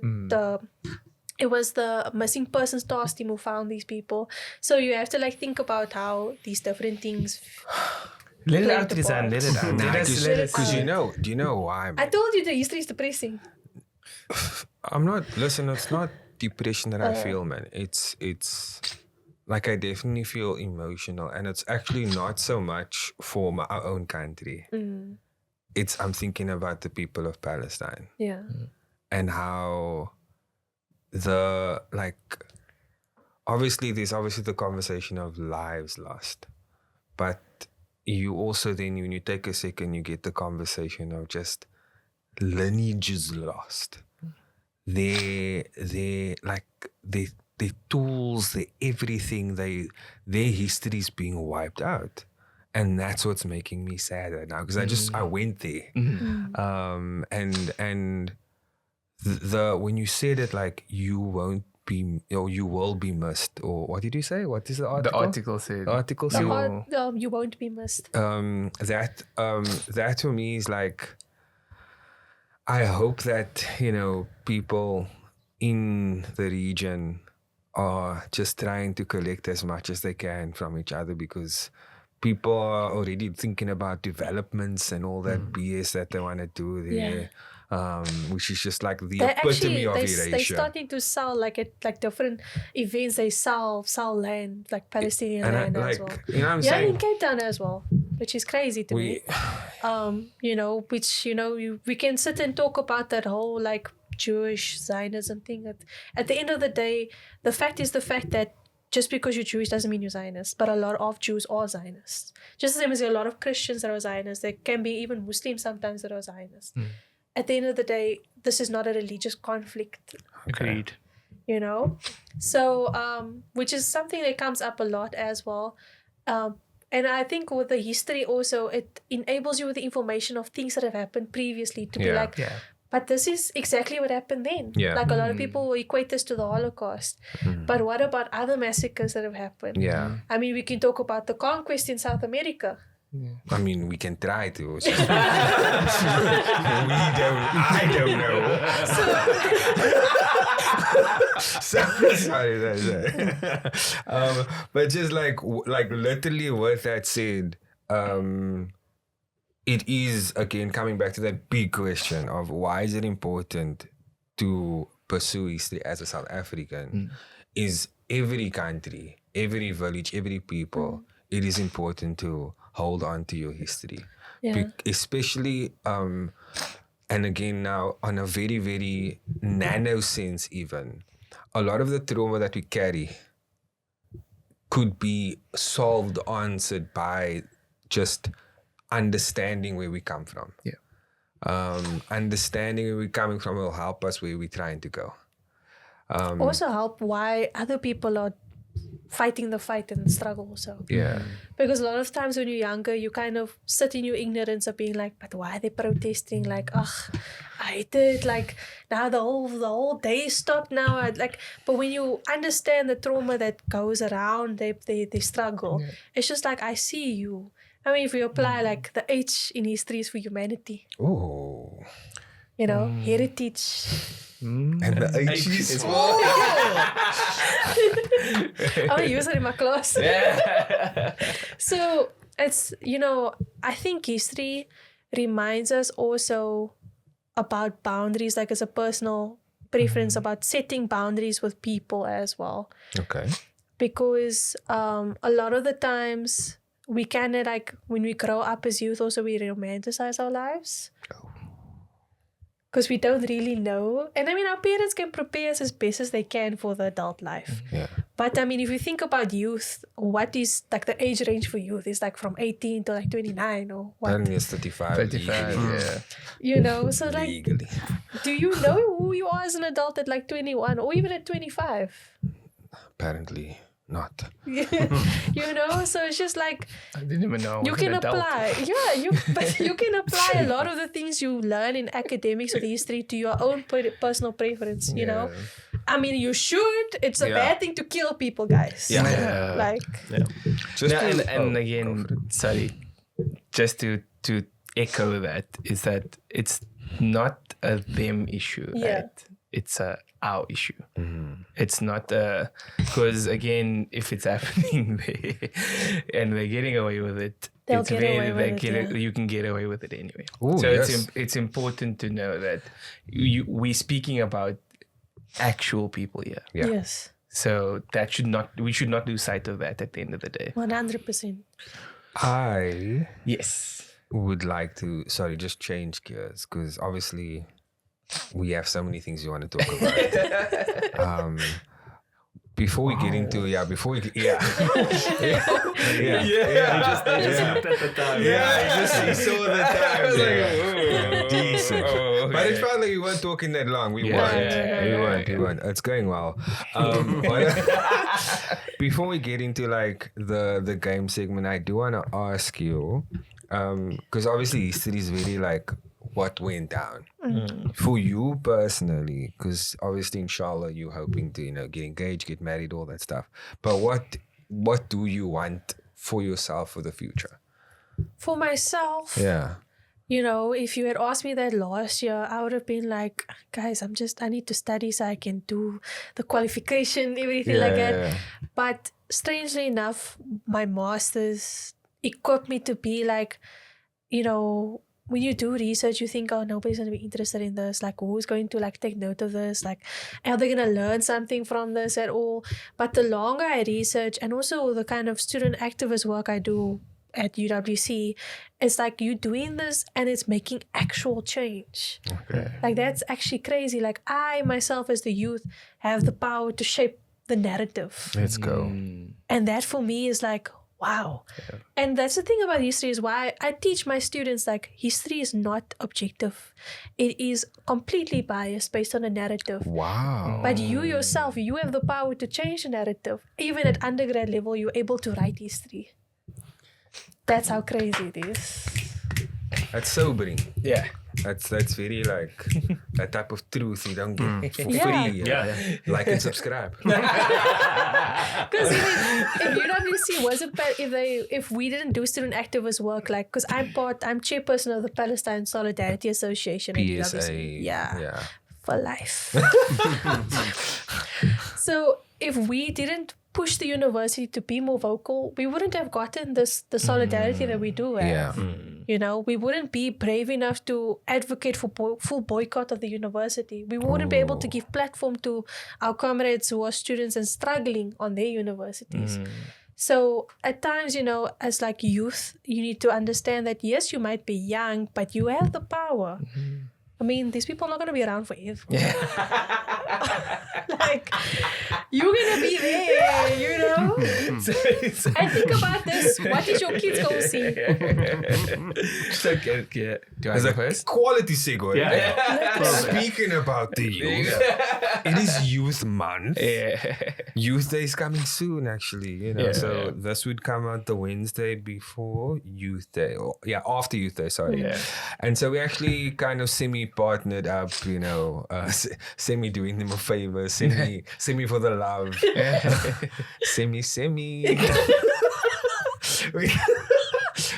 it was the missing persons task team who found these people. So you have to like think about how these different things. Let it out, Rizaan. Let it out. Because do you know why? I told you the history is depressing. I'm not, listen, it's not depression that I feel, man. It's like I definitely feel emotional, and it's actually not so much for our own country. I'm thinking about the people of Palestine. Yeah. And how obviously there's the conversation of lives lost, but you also then, when you take a second, you get the conversation of just lineages lost. Their tools, their everything, their history is being wiped out. And that's what's making me sad right now, because I went there. And when you said it, like, you won't be, or you will be missed, or what did you say? What is the article? The article said You won't be missed. That to me is like, I hope that, people in the region are just trying to collect as much as they can from each other, because people are already thinking about developments and all that BS that they want to do there, which is just like the epitome of erasure. They're starting to sell like at like different events. They sell land, like Palestinian land as well. You know what I'm saying? In Cape Town as well, which is crazy to me. We can sit and talk about that whole like Jewish Zionism thing. At the end of the day, the fact is the fact that just because you're Jewish doesn't mean you're Zionist, but a lot of Jews are Zionists. Just the same as there are a lot of Christians that are Zionists. There can be even Muslims sometimes that are Zionists. At the end of the day, this is not a religious conflict. Agreed. You know? So, which is something that comes up a lot as well. And I think with the history also, it enables you with the information of things that have happened previously to be like, but this is exactly what happened then. Yeah. Like a lot of people equate this to the Holocaust. But what about other massacres that have happened? Yeah. I mean, we can talk about the conquest in South America. I mean, we can try to. We don't. I don't know. Sorry. But just like literally with that said, it is, again, coming back to that big question of why is it important to pursue history as a South African, is every country, every village, every people, it is important to hold on to your history. Especially, and again now, on a very, very nano sense even, a lot of the trauma that we carry could be solved, answered by just understanding where we come from. Understanding where we're coming from will help us where we're trying to go. Also help why other people are fighting the fight and struggle also. Because a lot of times when you're younger, you kind of sit in your ignorance of being like, but why are they protesting? Like, I hate it. Like, now the whole day stopped now. But when you understand the trauma that goes around they struggle, it's just like, I see you. I mean, if you apply like the H in history is for humanity. Oh. You know, heritage. And the H is for... I use it in my class. So it's, I think history reminds us also about boundaries, like as a personal preference about setting boundaries with people as well. Okay. Because a lot of the times we kind of like, when we grow up as youth also, we romanticize our lives. Because we don't really know. And I mean, our parents can prepare us as best as they can for the adult life. But I mean, if you think about youth, what is like the age range for youth is like from 18 to like 29 or what? Then it's 35. So like, legally. Do you know who you are as an adult at like 21 or even at 25? Apparently not. So it's just like, I didn't even know. You can apply, but you can apply a lot of the things you learn in academics or history to your own personal preference. You know, I mean, you should. It's a bad thing to kill people, guys. Sorry, just to echo that, is that it's not a them issue, right? It's a our issue. It's not because again, if it's happening there and they're getting away with it, you can get away with it anyway. Ooh, so it's important to know that we're speaking about actual people here. Yes. So we should not lose sight of that at the end of the day. 100%. I Yes. would like to, just change gears, because obviously we have so many things we want to talk about. Before we get into He just looked at the time. He saw the time. Decent. But it felt like we weren't talking that long. We weren't. It's going well. But before we get into like the game segment, I do want to ask you, because obviously history is really like what went down for you personally, because obviously inshallah you're hoping to get engaged, get married, all that stuff, but what do you want for yourself for the future? For myself, you know, if you had asked me that last year, I would have been like, guys, I need to study so I can do the qualification, everything like that. But strangely enough, my master's equipped me to be like, you know, when you do research, you think, oh, nobody's going to be interested in this. Like, who's going to like take note of this? Like, are they going to learn something from this at all? But the longer I research, and also the kind of student activist work I do at UWC, it's like you doing this and it's making actual change. Okay. Like, that's actually crazy. Like, I myself as the youth have the power to shape the narrative. Let's go. And that for me is like, wow. And that's the thing about history, is why I teach my students, like, history is not objective. It is completely biased based on a narrative. Wow. But you yourself, you have the power to change the narrative. Even at undergrad level, you're able to write history. That's how crazy it is. That's sobering. Yeah. That's very like that type of truth you don't get for Yeah. free. Like and subscribe. Because if UWC wasn't, if we didn't do student activist work, like, because I'm chairperson of the Palestine Solidarity Association. at PSA. UWC. Yeah. For life. So if we didn't push the university to be more vocal, we wouldn't have gotten the solidarity that we do have. You know, we wouldn't be brave enough to advocate for full boycott of the university. We wouldn't be able to give platform to our comrades who are students and struggling on their universities. So at times, you know, as like youth, you need to understand that yes, you might be young, but you have the power. I mean, these people are not going to be around forever. Like, you're going to be there, you know? And think about this. What did your kids go see? Do I go first? Quality segue. Yeah. Speaking about the youth, it is Youth Month. Youth Day is coming soon, actually. You know, so this would come out the Wednesday before Youth Day, or after Youth Day. Sorry. And so we actually kind of partnered up, you know, semi doing them a favor, semi for the love, semi.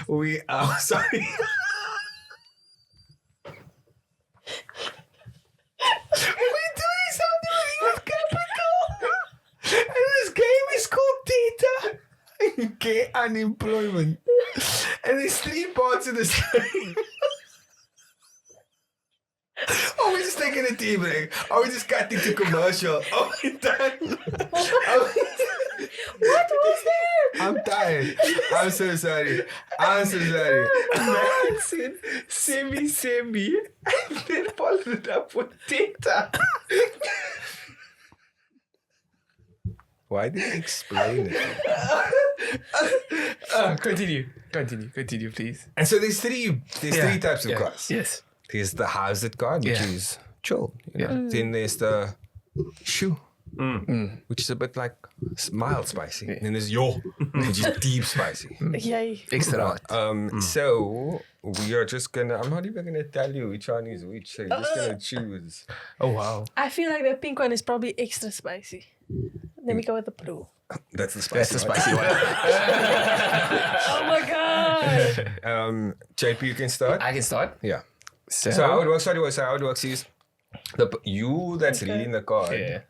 we are sorry. We're doing something with capital, and this game is called data, gay unemployment, and there's 3 parts of this game. Are we just taking a tea break? Are we just cutting to commercial? Are we done? What was that? I'm tired. I'm so sorry. Man said semi, and then followed it up with data. Why did you explain it? Continue, please. And so there's three types of cards. Yes. There's the housed card, which is chill. You know? Then there's the shoe, which is a bit like mild spicy. Then there's yo, which is deep spicy. Yay. Extra. So we are just gonna. I'm not even gonna tell you which one is which. So you're just gonna choose. Oh wow. I feel like the pink one is probably extra spicy. Then we go with the blue. That's the spicy. That's the spicy one. Oh my god. JP, you can start. I can start. Yeah. So how it works? So how it works is you that's reading the card.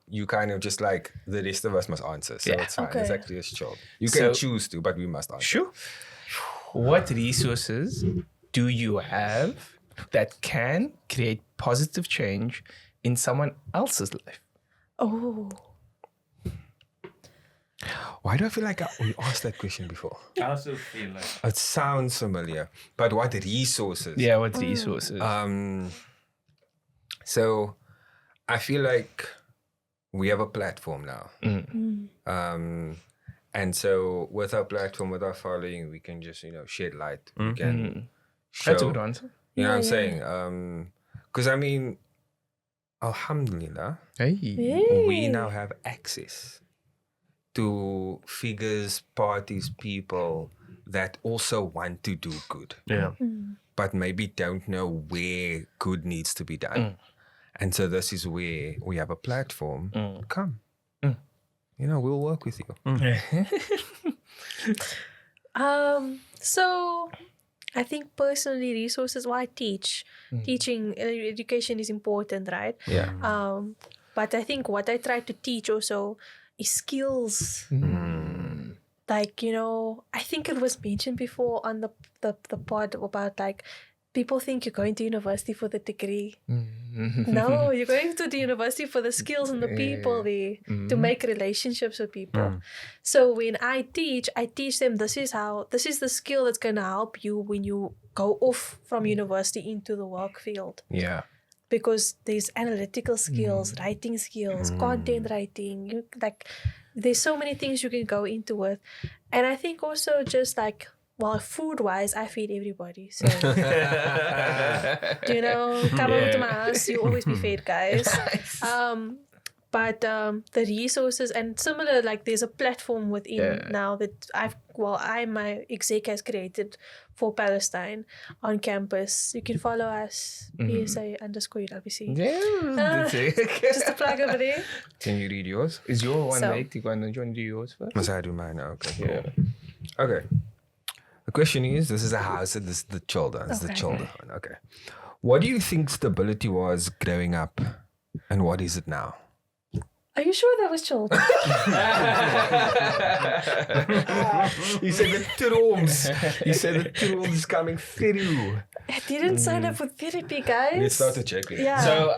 You kind of just like the rest of us must answer. So it's fine. It's actually a chill. You can choose to, but we must answer. Sure. What resources do you have that can create positive change in someone else's life? Oh. Why do I feel like we asked that question before? I also feel like It sounds familiar, but what resources? Yeah, what resources? So I feel like we have a platform now. And so with our platform, with our following, we can just, shed light. We can show, That's a good answer. You know what I'm saying? Because I mean, alhamdulillah, we now have access to figures, parties, people that also want to do good. yeah. But maybe don't know where good needs to be done. And so this is where we have a platform. Come. We'll work with you. So I think personally, resources. Why teach? Teaching education is important, right? Yeah. But I think what I try to teach also is skills. Like, I think it was mentioned before on the pod about like people think you're going to university for the degree. No, you're going to the university for the skills and the people there to make relationships with people. So when I teach them this is the skill that's going to help you when you go off from university into the work field. Yeah. Because there's analytical skills, writing skills, content writing, there's so many things you can go into it. And I think also just like, well, food-wise, I feed everybody. So, come over to my house, you always be fed, guys. But the resources and similar, like there's a platform within now that my exec has created for Palestine on campus. You can follow us, PSA_UWC. Just a plug over there. Can you read yours? Is your one right? Do you want to do yours first? Must I do mine? Okay, cool. Okay. The question is, this is a house, and this is the children. It's the children. Okay. What do you think stability was growing up, and what is it now? Are you sure that was children? He said the trooms. He said the trooms coming through. I didn't sign up for therapy, guys. Let's start to check it. Yeah. So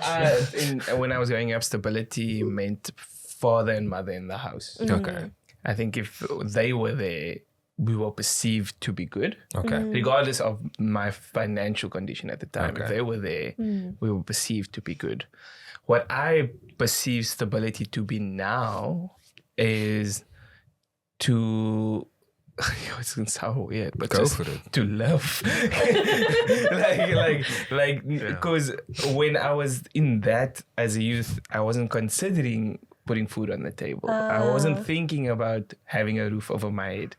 when I was growing up, stability meant father and mother in the house. Okay. I think if they were there, we were perceived to be good. Okay. Regardless of my financial condition at the time. Okay. If they were there, we were perceived to be good. What I perceive stability to be now is to... It's going to sound weird, but go just for it. To love. Because when I was in that as a youth, I wasn't considering putting food on the table. I wasn't thinking about having a roof over my head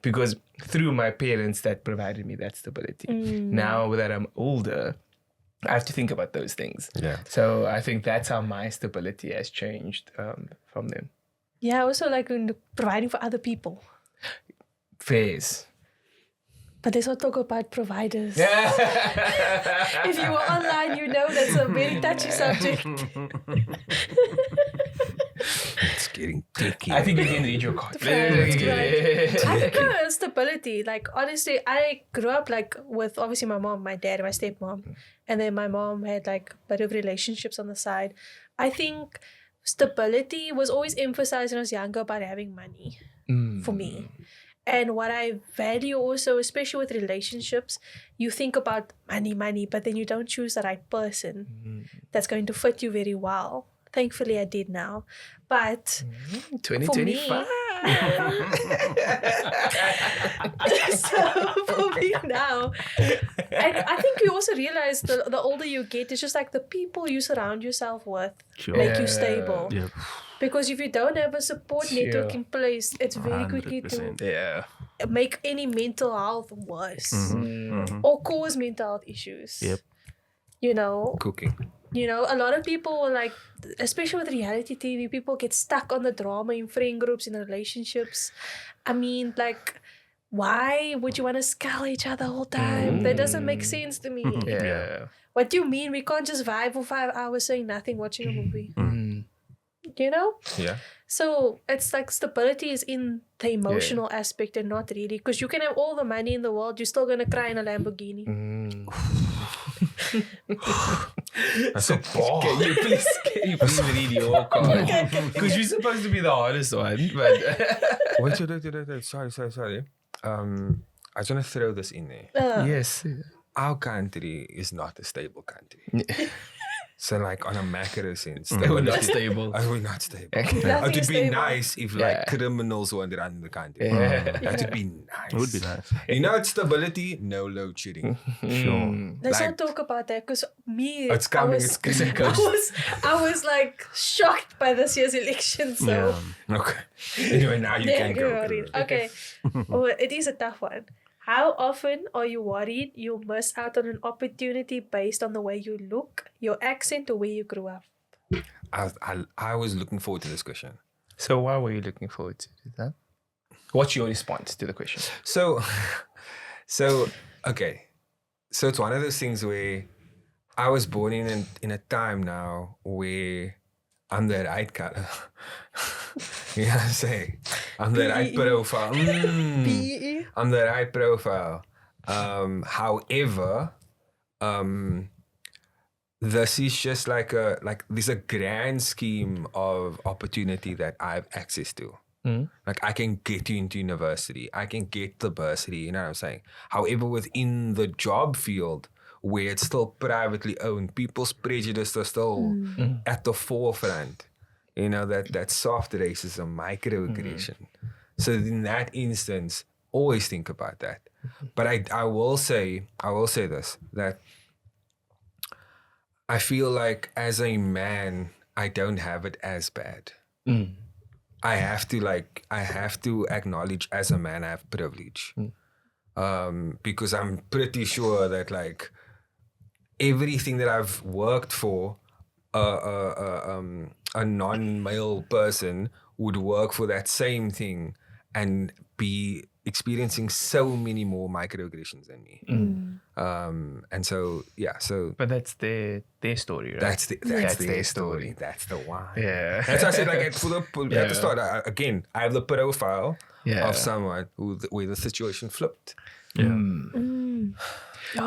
because through my parents that provided me that stability. Now that I'm older, I have to think about those things. Yeah. So I think that's how my stability has changed from them. Yeah, also like providing for other people. Phase. But let's not talk about providers. If you were online, you know that's a very touchy subject. It's getting tricky. I think you can read your card. I think stability. Like honestly, I grew up like with obviously my mom, my dad, my stepmom, and then my mom had like a bit of relationships on the side. I think stability was always emphasized when I was younger about having money for me. And what I value also, especially with relationships, you think about money, but then you don't choose the right person that's going to fit you very well. Thankfully, I did now. But 2025. So for me now, and I think you also realize the older you get, it's just like the people you surround yourself with make you stable. Yep. Because if you don't have a support network in place, it's very quickly to make any mental health worse or cause mental health issues. Yep. Cooking. A lot of people like, especially with reality TV, people get stuck on the drama in friend groups, in relationships. I mean, like, why would you want to scowl each other all the time? That doesn't make sense to me. Yeah. What do you mean? We can't just vibe for 5 hours saying nothing, watching a movie. Yeah. So it's like stability is in the emotional aspect and not really, because you can have all the money in the world, you're still gonna cry in a Lamborghini. That's a bar. Can you please read your card? Because you're supposed to be the hardest one. But Wait. Sorry. I just want to throw this in there. yes. Our country is not a stable country. So like on a macro sense, we're not stable. We're not stable. Nothing It would is be stable. nice if like criminals were running the country. That would be nice. It would be nice. It's stability, no load shedding. Sure. Let's not talk about that, because me, It's coming. I was like shocked by this year's election. So Okay. Anyway, now you can go. Okay. Well, it is a tough one. How often are you worried you'll miss out on an opportunity based on the way you look, your accent, or where you grew up? I was looking forward to this question. So why were you looking forward to that? What's your response to the question? So okay. So it's one of those things where I was born in a time now where I'm the right color. You know what I'm saying? I'm the right profile. I'm the right profile. However, this is just like there's a grand scheme of opportunity that I have access to. Like I can get you into university, I can get the bursary, you know what I'm saying? However, within the job field where it's still privately owned, people's prejudice are still at the forefront. You know, that soft racism, microaggression. So in that instance, always think about that. But I will say this, that I feel like as a man, I don't have it as bad. I have to acknowledge as a man I have privilege. Because I'm pretty sure that like everything that I've worked for a non-male person would work for that same thing and be experiencing so many more microaggressions than me. And so but that's their story, right? That's their story. That's the one. Yeah. That's why I said, like, at the start, I have the profile of someone where the situation flipped.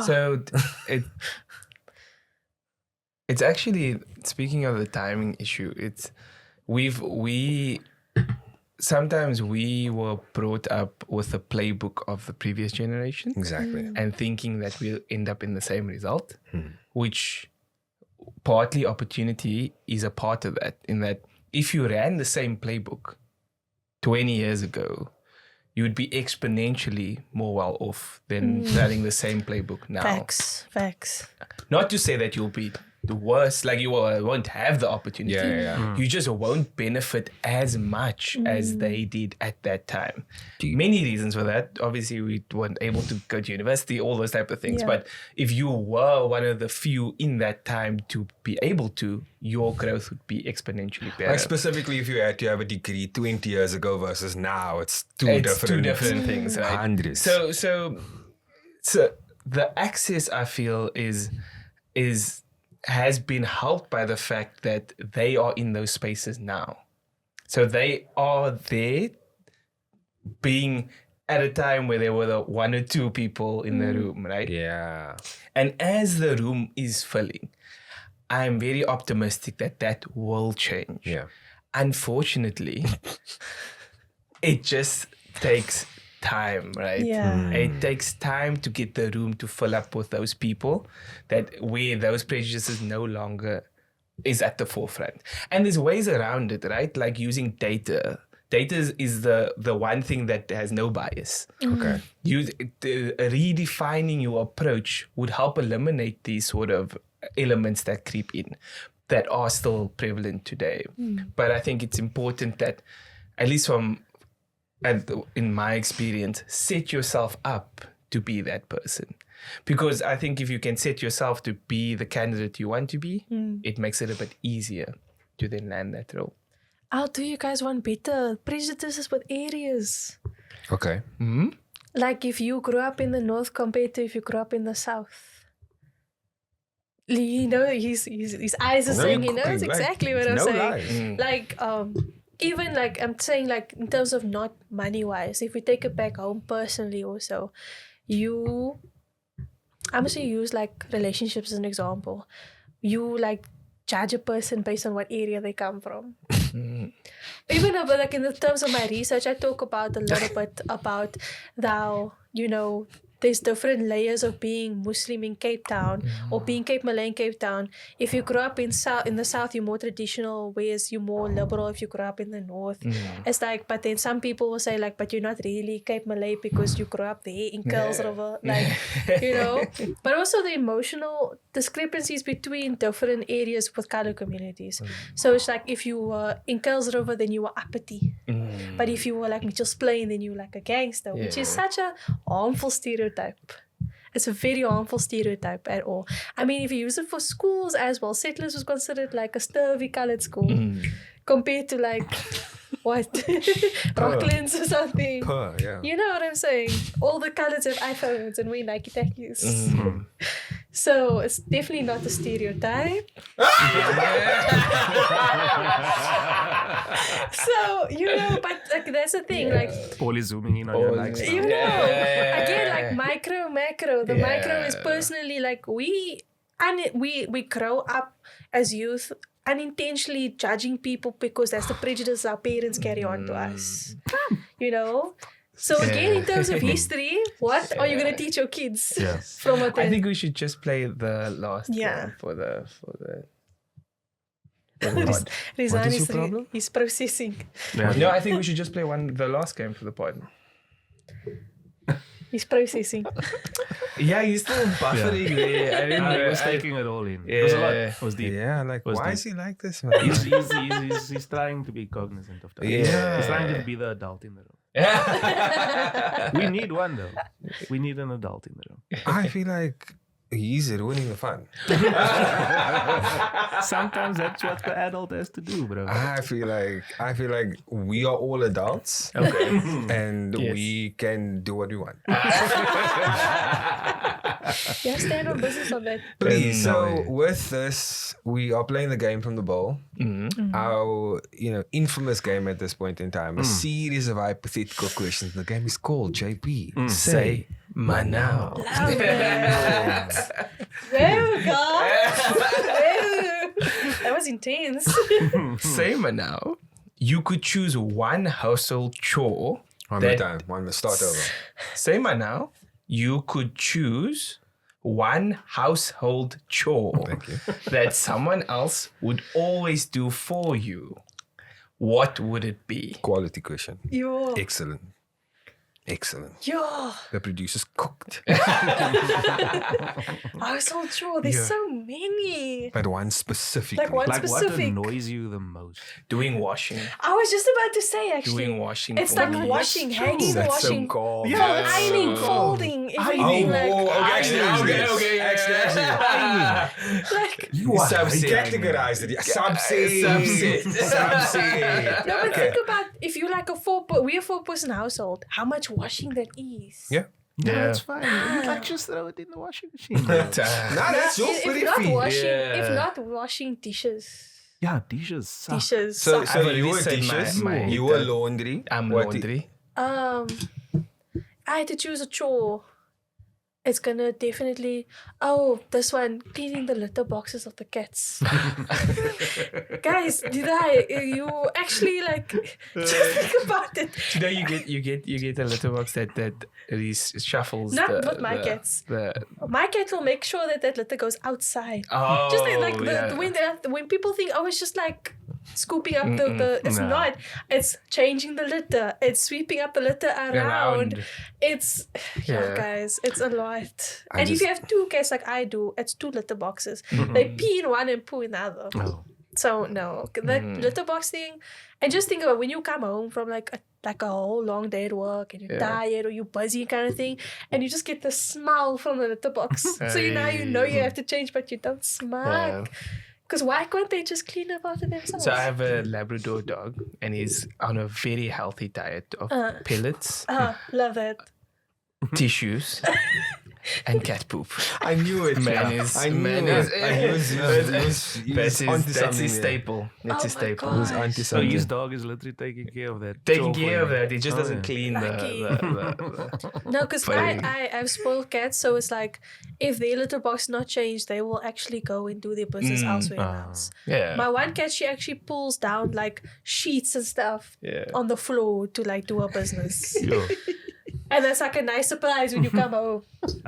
So it's actually, speaking of the timing issue, sometimes we were brought up with the playbook of the previous generation. Exactly. And thinking that we'll end up in the same result, which partly opportunity is a part of that, in that if you ran the same playbook 20 years ago, you would be exponentially more well off than running the same playbook now. Facts. Not to say that you'll be the worst, like you won't have the opportunity. You just won't benefit as much as they did at that time. Many reasons for that. Obviously, we weren't able to go to university, all those type of things. But if you were one of the few in that time to be able to, your growth would be exponentially better. Like specifically, if you had to have a degree 20 years ago versus now, it's two different things, right? Hundreds. So the access, I feel, has been helped by the fact that they are in those spaces now. So they are there, being at a time where there were the one or two people in the room, right? Yeah. And as the room is filling, I'm very optimistic that will change. Yeah. Unfortunately, it just takes time, right? It takes time to get the room to fill up with those people where those prejudices no longer is at the forefront. And there's ways around it, right? Like using data. Data is the one thing that has no bias. Okay. Redefining your approach would help eliminate these sort of elements that creep in that are still prevalent today. But I think it's important that, at least in my experience, set yourself up to be that person. Because I think if you can set yourself to be the candidate you want to be, it makes it a bit easier to then land that role. I'll do you guys one better. Prejudices with areas. Okay. Like if you grew up in the north compared to if you grew up in the south. You know, his eyes are saying he knows exactly what I'm saying. Like, even like I'm saying, like in terms of not money wise, if we take it back home personally also, I'm just gonna use like relationships as an example. You like judge a person based on what area they come from. Even like in the terms of my research, I talk about a little bit about how, you know, there's different layers of being Muslim in Cape Town or being Cape Malay in Cape Town. If you grew up in the south, you're more traditional, whereas you're more liberal if you grew up in the north. It's like, but then some people will say like, but you're not really Cape Malay because you grew up there in Curls River, like, you know. But also the emotional discrepancies between different areas with color communities. So it's like if you were in Curls River, then you were uppity. But if you were like Mitchell's Plain, then you were like a gangster, which is such a harmful stereotype. It's a very harmful stereotype at all. I mean, if you use it for schools as well, Settlers was considered like a sturvy colored school compared to like What? Rocklands or something. Yeah. You know what I'm saying? All the colors have iPhones and we Nike Takis. So it's definitely not a stereotype. So, but like that's the thing, like Paul is zooming in on your likes. Again, like micro, macro. The micro is personally like we grow up as youth unintentionally judging people because that's the prejudice our parents carry on to us. So again, in terms of history, what are you going to teach your kids from what I think we should just play the last one for the Rizaan what is your problem? He's processing. No, I think we should just play the last game for the pod. He's processing. Yeah, he's still buffering there. I didn't know. He was taking it all in. Yeah. It was a lot. It was deep. Yeah, like Was why deep. is he like this, man? He's trying to be cognizant of that. Yeah. He's trying to be the adult in the room. We need one though. We need an adult in the room. I feel like he's ruining the fun. Sometimes that's what the adult has to do, bro. I feel like we are all adults. Okay. And we can do what we want. Yeah, stand on business on that. Please. So with this, we are playing the game from the bowl. Our infamous game at this point in time. A series of hypothetical questions. The game is called JP. Say Manao. Love it. There we go. That was intense. Say Manao. You could choose one household chore. One more time. Start over. Say Manao. You could choose one household chore that someone else would always do for you. What would it be? Quality question. Yo. Excellent. Yo. The producers cooked. Household chore. There's so many. But one specifically. Like one Like what specific. annoys you the most? Doing washing. I was just about to say actually. Doing washing. It's for like me. washing, hanging, That's washing, so cool. ironing, folding, everything. Okay. Like, You categorized it. Subset. no, but think about if you're like we're a 4-person household, how much washing that is. Yeah. Yeah, it's fine. Like just throw it in the washing machine. That's your If not washing dishes. Yeah, dishes suck. Dishes. So suck. you were said dishes, my you were laundry. I'm What laundry. I had to choose a chore. It's gonna definitely. Oh, this one, cleaning the litter boxes of the cats. Guys, you actually like just think about it. You get a litter box that shuffles. Not with my cats. My cat will make sure that litter goes outside. Oh, Just like when people think, oh, it's just like scooping up the it's not. It's changing the litter. It's sweeping up the litter around. It's guys, it's a lot. And if you have 2 cats like I do, it's 2 litter boxes. They pee in one and poo in the other. Oh. So no, the litter box thing. And just think about when you come home from like a whole long day at work and you're tired or you're busy kind of thing, and you just get the smell from the litter box. So you have to change, but you don't smell. Because why can't they just clean up after themselves? So I have a Labrador dog, and he's on a very healthy diet of pellets, love that. tissues, and cat poop. I knew it. That's his staple. That's his staple. gosh. So his dog is literally taking care of that. Taking chore care for of you. that. He just doesn't yeah. clean the No, because I have spoiled cats, so it's like if their litter box is not changed, they will actually go and do their business elsewhere in the house. Yeah. My one cat, she actually pulls down like sheets and stuff on the floor to like do her business. And that's like a nice surprise when you come home.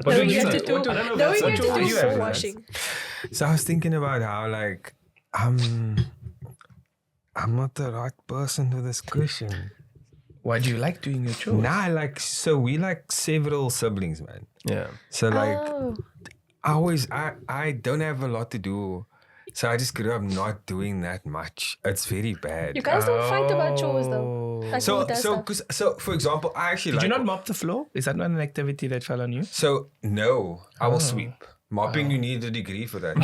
Knowing you have to do more washing. So I was thinking about how like I'm not the right person for this question. Why do you like doing your chores? Nah, we like several siblings, man. Yeah. So I don't have a lot to do. So I just grew up not doing that much. It's very bad. You guys don't fight about chores though. Like who does that? So for example, I actually Did you not mop the floor? Is that not an activity that fell on you? So no, I will sweep. Mopping, you need a degree for that.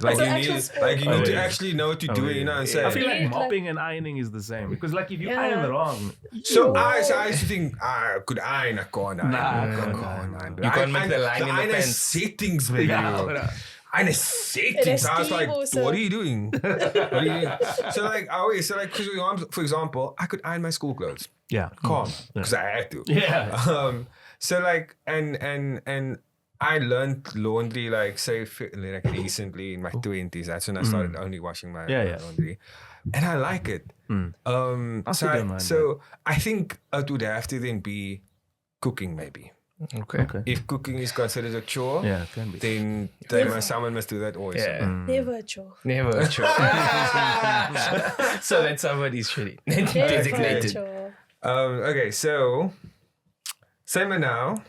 That's an actual sport. you need to actually know what to do. You know what I'm saying? I feel like Like- mopping and ironing is the same because, like, if you Yeah. iron wrong, So I used to think I could iron, I can't iron. I can't iron. You can't make the line in the iron pants. settings, baby. Yeah. Iron settings. I was like, also. what are you doing? What are you doing? So like, for example, I could iron my school clothes. yeah, Calm, because I had to. yeah, So like, and I learned laundry like recently in my 20s. That's when I started only washing my laundry, and I like it. So I think it would have to then be cooking maybe. Okay. If cooking is considered a chore, yeah, it can be. then someone must do that always. Yeah. Never a chore. Never a chore. So that's somebody's Shireen. Never a Designated. chore. Okay, so Simon, now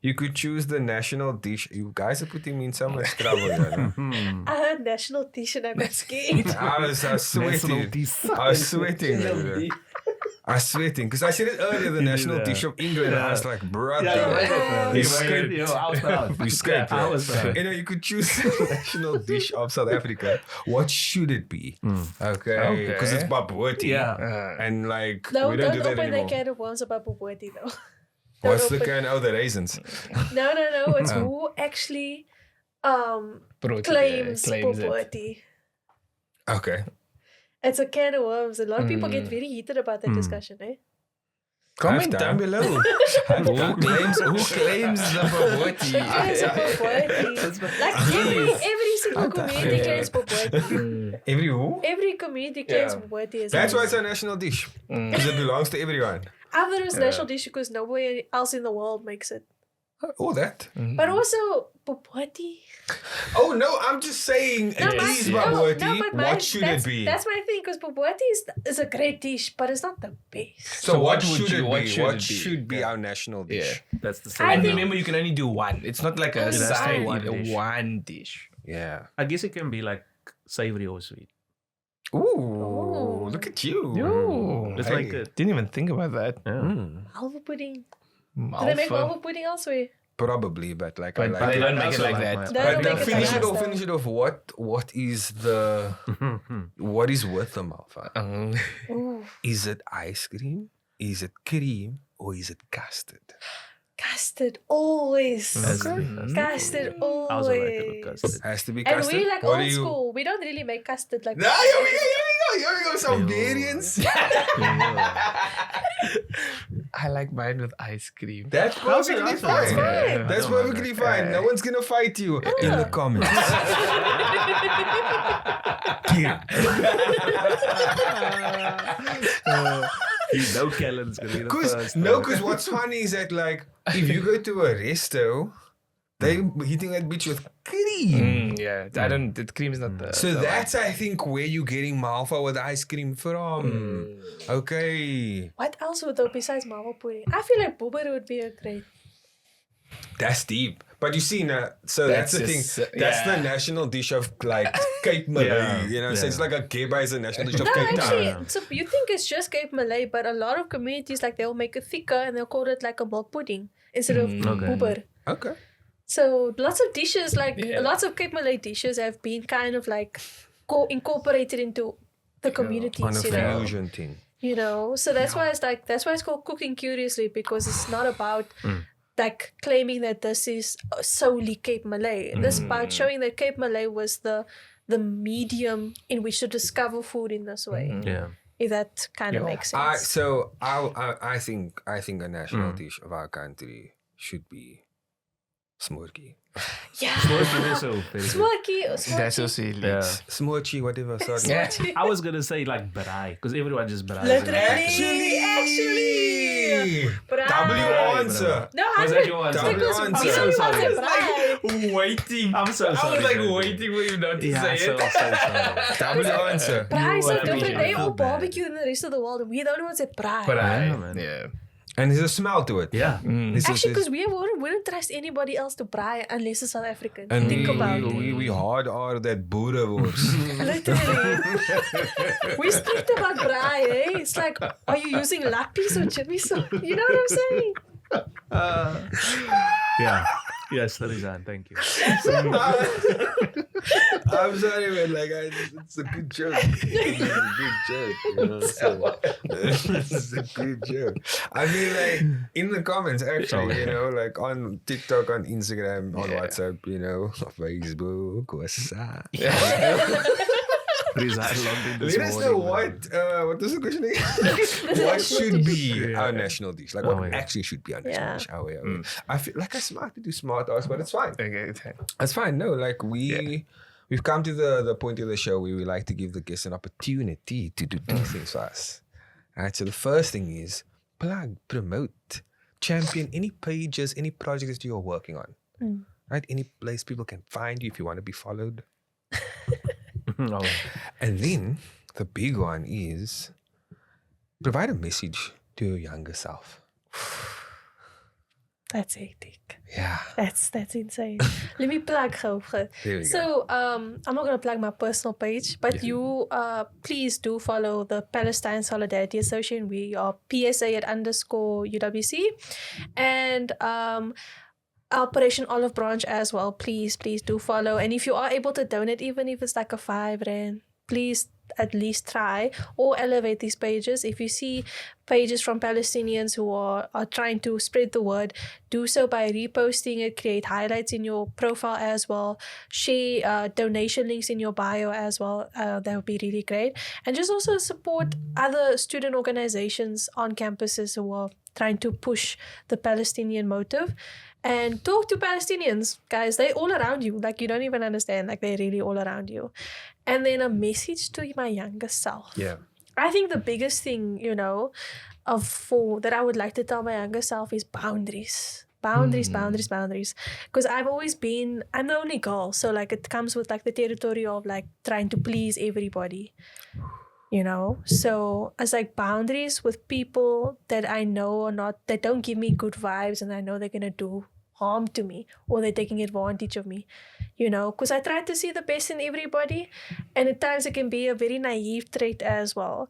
you could choose the national dish. You guys are putting me in so much trouble here. No? I heard national dish and I got scared. I was sweating. I was sweating. I was sweating because I said it earlier, the national dish of England. And I was like, brother, you scraped. I was proud. You scraped. I was proud. You know, you could choose the national dish of South Africa. What should it be? Okay, because it's baboti. Yeah. And like No, we don't do that open anymore. that can of worms about Boboti though. What's Don't the open- kind? Oh, the raisins. No. It's who actually claims claims it. Boboti. Okay. It's a can of worms. A lot of people get very heated about that discussion, eh? Comment I've down done. below. Who claims the Boboti? Claims a Boboti. Like every single community claims Boboti. Every who? Every community claims Boboti. That's why it's a national dish. Because it belongs to everyone. I thought it was national dish because nobody else in the world makes it. Oh, that. But also, Boboti. Oh, no, I'm just saying it is baboti. What should it be? That's my thing because Boboti is a great dish, but it's not the best. So what would should you- it what be? should What it be? should be our national dish? That's the I same. And think- remember, you can only do one. It's not like a has to be side one dish. dish. One dish. Yeah. I guess it can be like savory or sweet. Ooh, look at you. Ooh. Just Hey. like it. Didn't even think about that. Yeah. Malva pudding. Do they make malva pudding elsewhere? Probably, but like But I like they it. don't make it Also like like that. my- They But don't then make it finish like it off. that, Finish it off. What is the what is with the malva? Ooh, Is it ice cream? Is it cream? Or is it custard? custard always. Okay. Custard I also like it with always. custard. Has to be And custard. we like What old do you- school. We don't really make custard like Nah, here we go. Some variants. I like mine with ice cream. That's perfectly That's fine. fine. That's I don't mind perfectly fine. No one's gonna fight you in the comments. You know Kellen's gonna be the first. Because what's funny is that like if you go to a resto, they hitting that bitch with cream. Yeah, I don't. The cream is not the. So the that's I think where you're getting malva with ice cream from. Okay. What else would though besides malva pudding? I feel like boba would be a great. That's deep. But you see now, so that's the thing. just, That's yeah. the national dish of like Cape Malay. Yeah. You know, so it's like a keba is a national dish of No, Cape Town. actually, so you think it's just Cape Malay, but a lot of communities like they'll make it thicker and they'll call it like a milk pudding instead of Okay. boeber. Okay. So lots of dishes, like Yeah. lots of Cape Malay dishes, have been kind of like incorporated into the communities. On a You know, fusion thing. you know. So that's why it's called cooking curiously, because it's not about like claiming that this is solely Cape Malay. This is about showing that Cape Malay was the medium in which to discover food in this way. Yeah. If that kind of makes sense. I think a national dish of our country should be smorgie. Yeah. Smoky. That's so silly. Yeah. Smorgie, whatever. Sorry. Yeah. I was gonna say like braai, because everyone just braai. Literally. Actually. Braai. W answer. No, Was I that your answer? because I'm we so don't sorry. want to braai. Waiting. I'm so sorry. man. waiting for you not to Yeah, so sorry. W answer. Braai is so You are different. They feel all bad. barbecue in the rest of the world, and we're the only ones that braai. But Yeah, man. yeah. And there's a smell to it. Yeah. Actually, because we wouldn't trust anybody else to braai unless it's South African. And Think about it. we hard are that boerenwors. Literally. We strict about braai, eh? It's like, are you using lappies or chippies? You know what I'm saying? Yeah. Yes, Rizaan, thank you. I'm sorry, man. Like, it's a good joke. It's a good joke. You know, so, it's a good joke. I mean, like, in the comments, actually, you know, like on TikTok, on Instagram, on WhatsApp, you know, Facebook, what's up? Rizaan logged in this Let us know morning. what was the question again? What should be our national dish? Like, what actually should be our national dish? I feel like I smart to do smart ass, but it's fine. Okay. It's fine. No, like we've come to the point of the show where we like to give the guests an opportunity to do things for us. All right. So the first thing is plug, promote, champion any pages, any projects that you are working on. Right? Any place people can find you if you want to be followed. And then the big one is provide a message to your younger self. That's hectic. Yeah. That's insane. Let me plug There we go. So I'm not gonna plug my personal page, but you please do follow the Palestine Solidarity Association. We are PSA@_UWC, and Operation Olive Branch as well. Please do follow. And if you are able to donate, even if it's like a 5 rand, please at least try or elevate these pages. If you see pages from Palestinians who are trying to spread the word, do so by reposting it, create highlights in your profile as well, share donation links in your bio as well. That would be really great. And just also support other student organizations on campuses who are trying to push the Palestinian motive. And talk to Palestinians, guys. They're all around you. Like, you don't even understand. Like, they're really all around you. And then a message to my younger self. Yeah. I think the biggest thing, you know, that I would like to tell my younger self is boundaries. Boundaries. Because I'm the only girl. So, like, it comes with, like, the territory of, like, trying to please everybody. You know? So, it's like boundaries with people that I know that don't give me good vibes, and I know they're going to do harm to me, or they're taking advantage of me, you know, because I try to see the best in everybody, and at times it can be a very naive trait as well.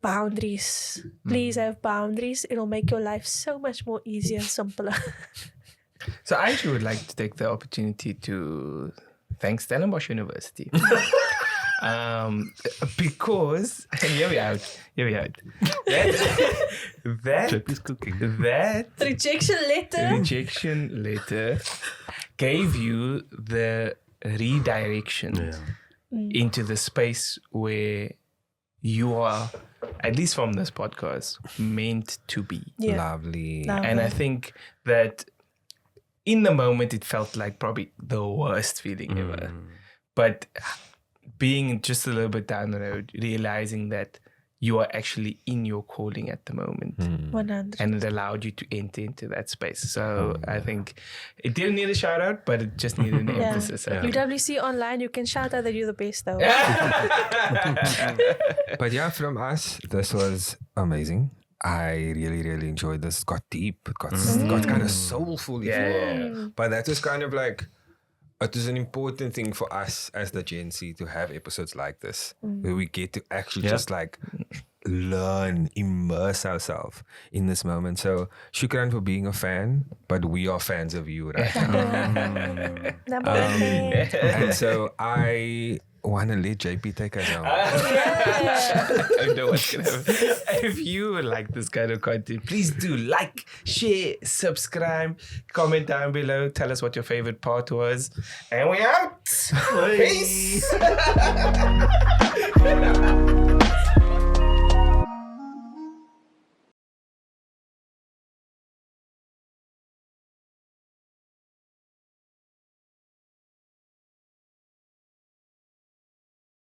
Boundaries. Please have boundaries. It'll make your life so much more easier and simpler. So I actually would like to take the opportunity to thank Stellenbosch University. Because hear me out. That JP's cooking. That rejection letter gave you the redirection into the space where you are, at least from this podcast, meant to be. Lovely. And I think that in the moment it felt like probably the worst feeling ever. But being just a little bit down the road, realizing that you are actually in your calling at the moment. 100. And it allowed you to enter into that space. So I think it didn't need a shout out, but it just needed an emphasis. UWC online, you can shout out that you're the best though. But yeah, from us, this was amazing. I really, really enjoyed this. It got deep. It got kind of soulful. But that was kind of like, it was an important thing for us as the GenC to have episodes like this, where we get to actually just like learn, immerse ourselves in this moment. So, shukran for being a fan, but we are fans of you right now. And so I want to let JP take us home. I don't know what's going to happen. If you would like this kind of content, please do like, share, subscribe, comment down below. Tell us what your favorite part was. And we out. Peace.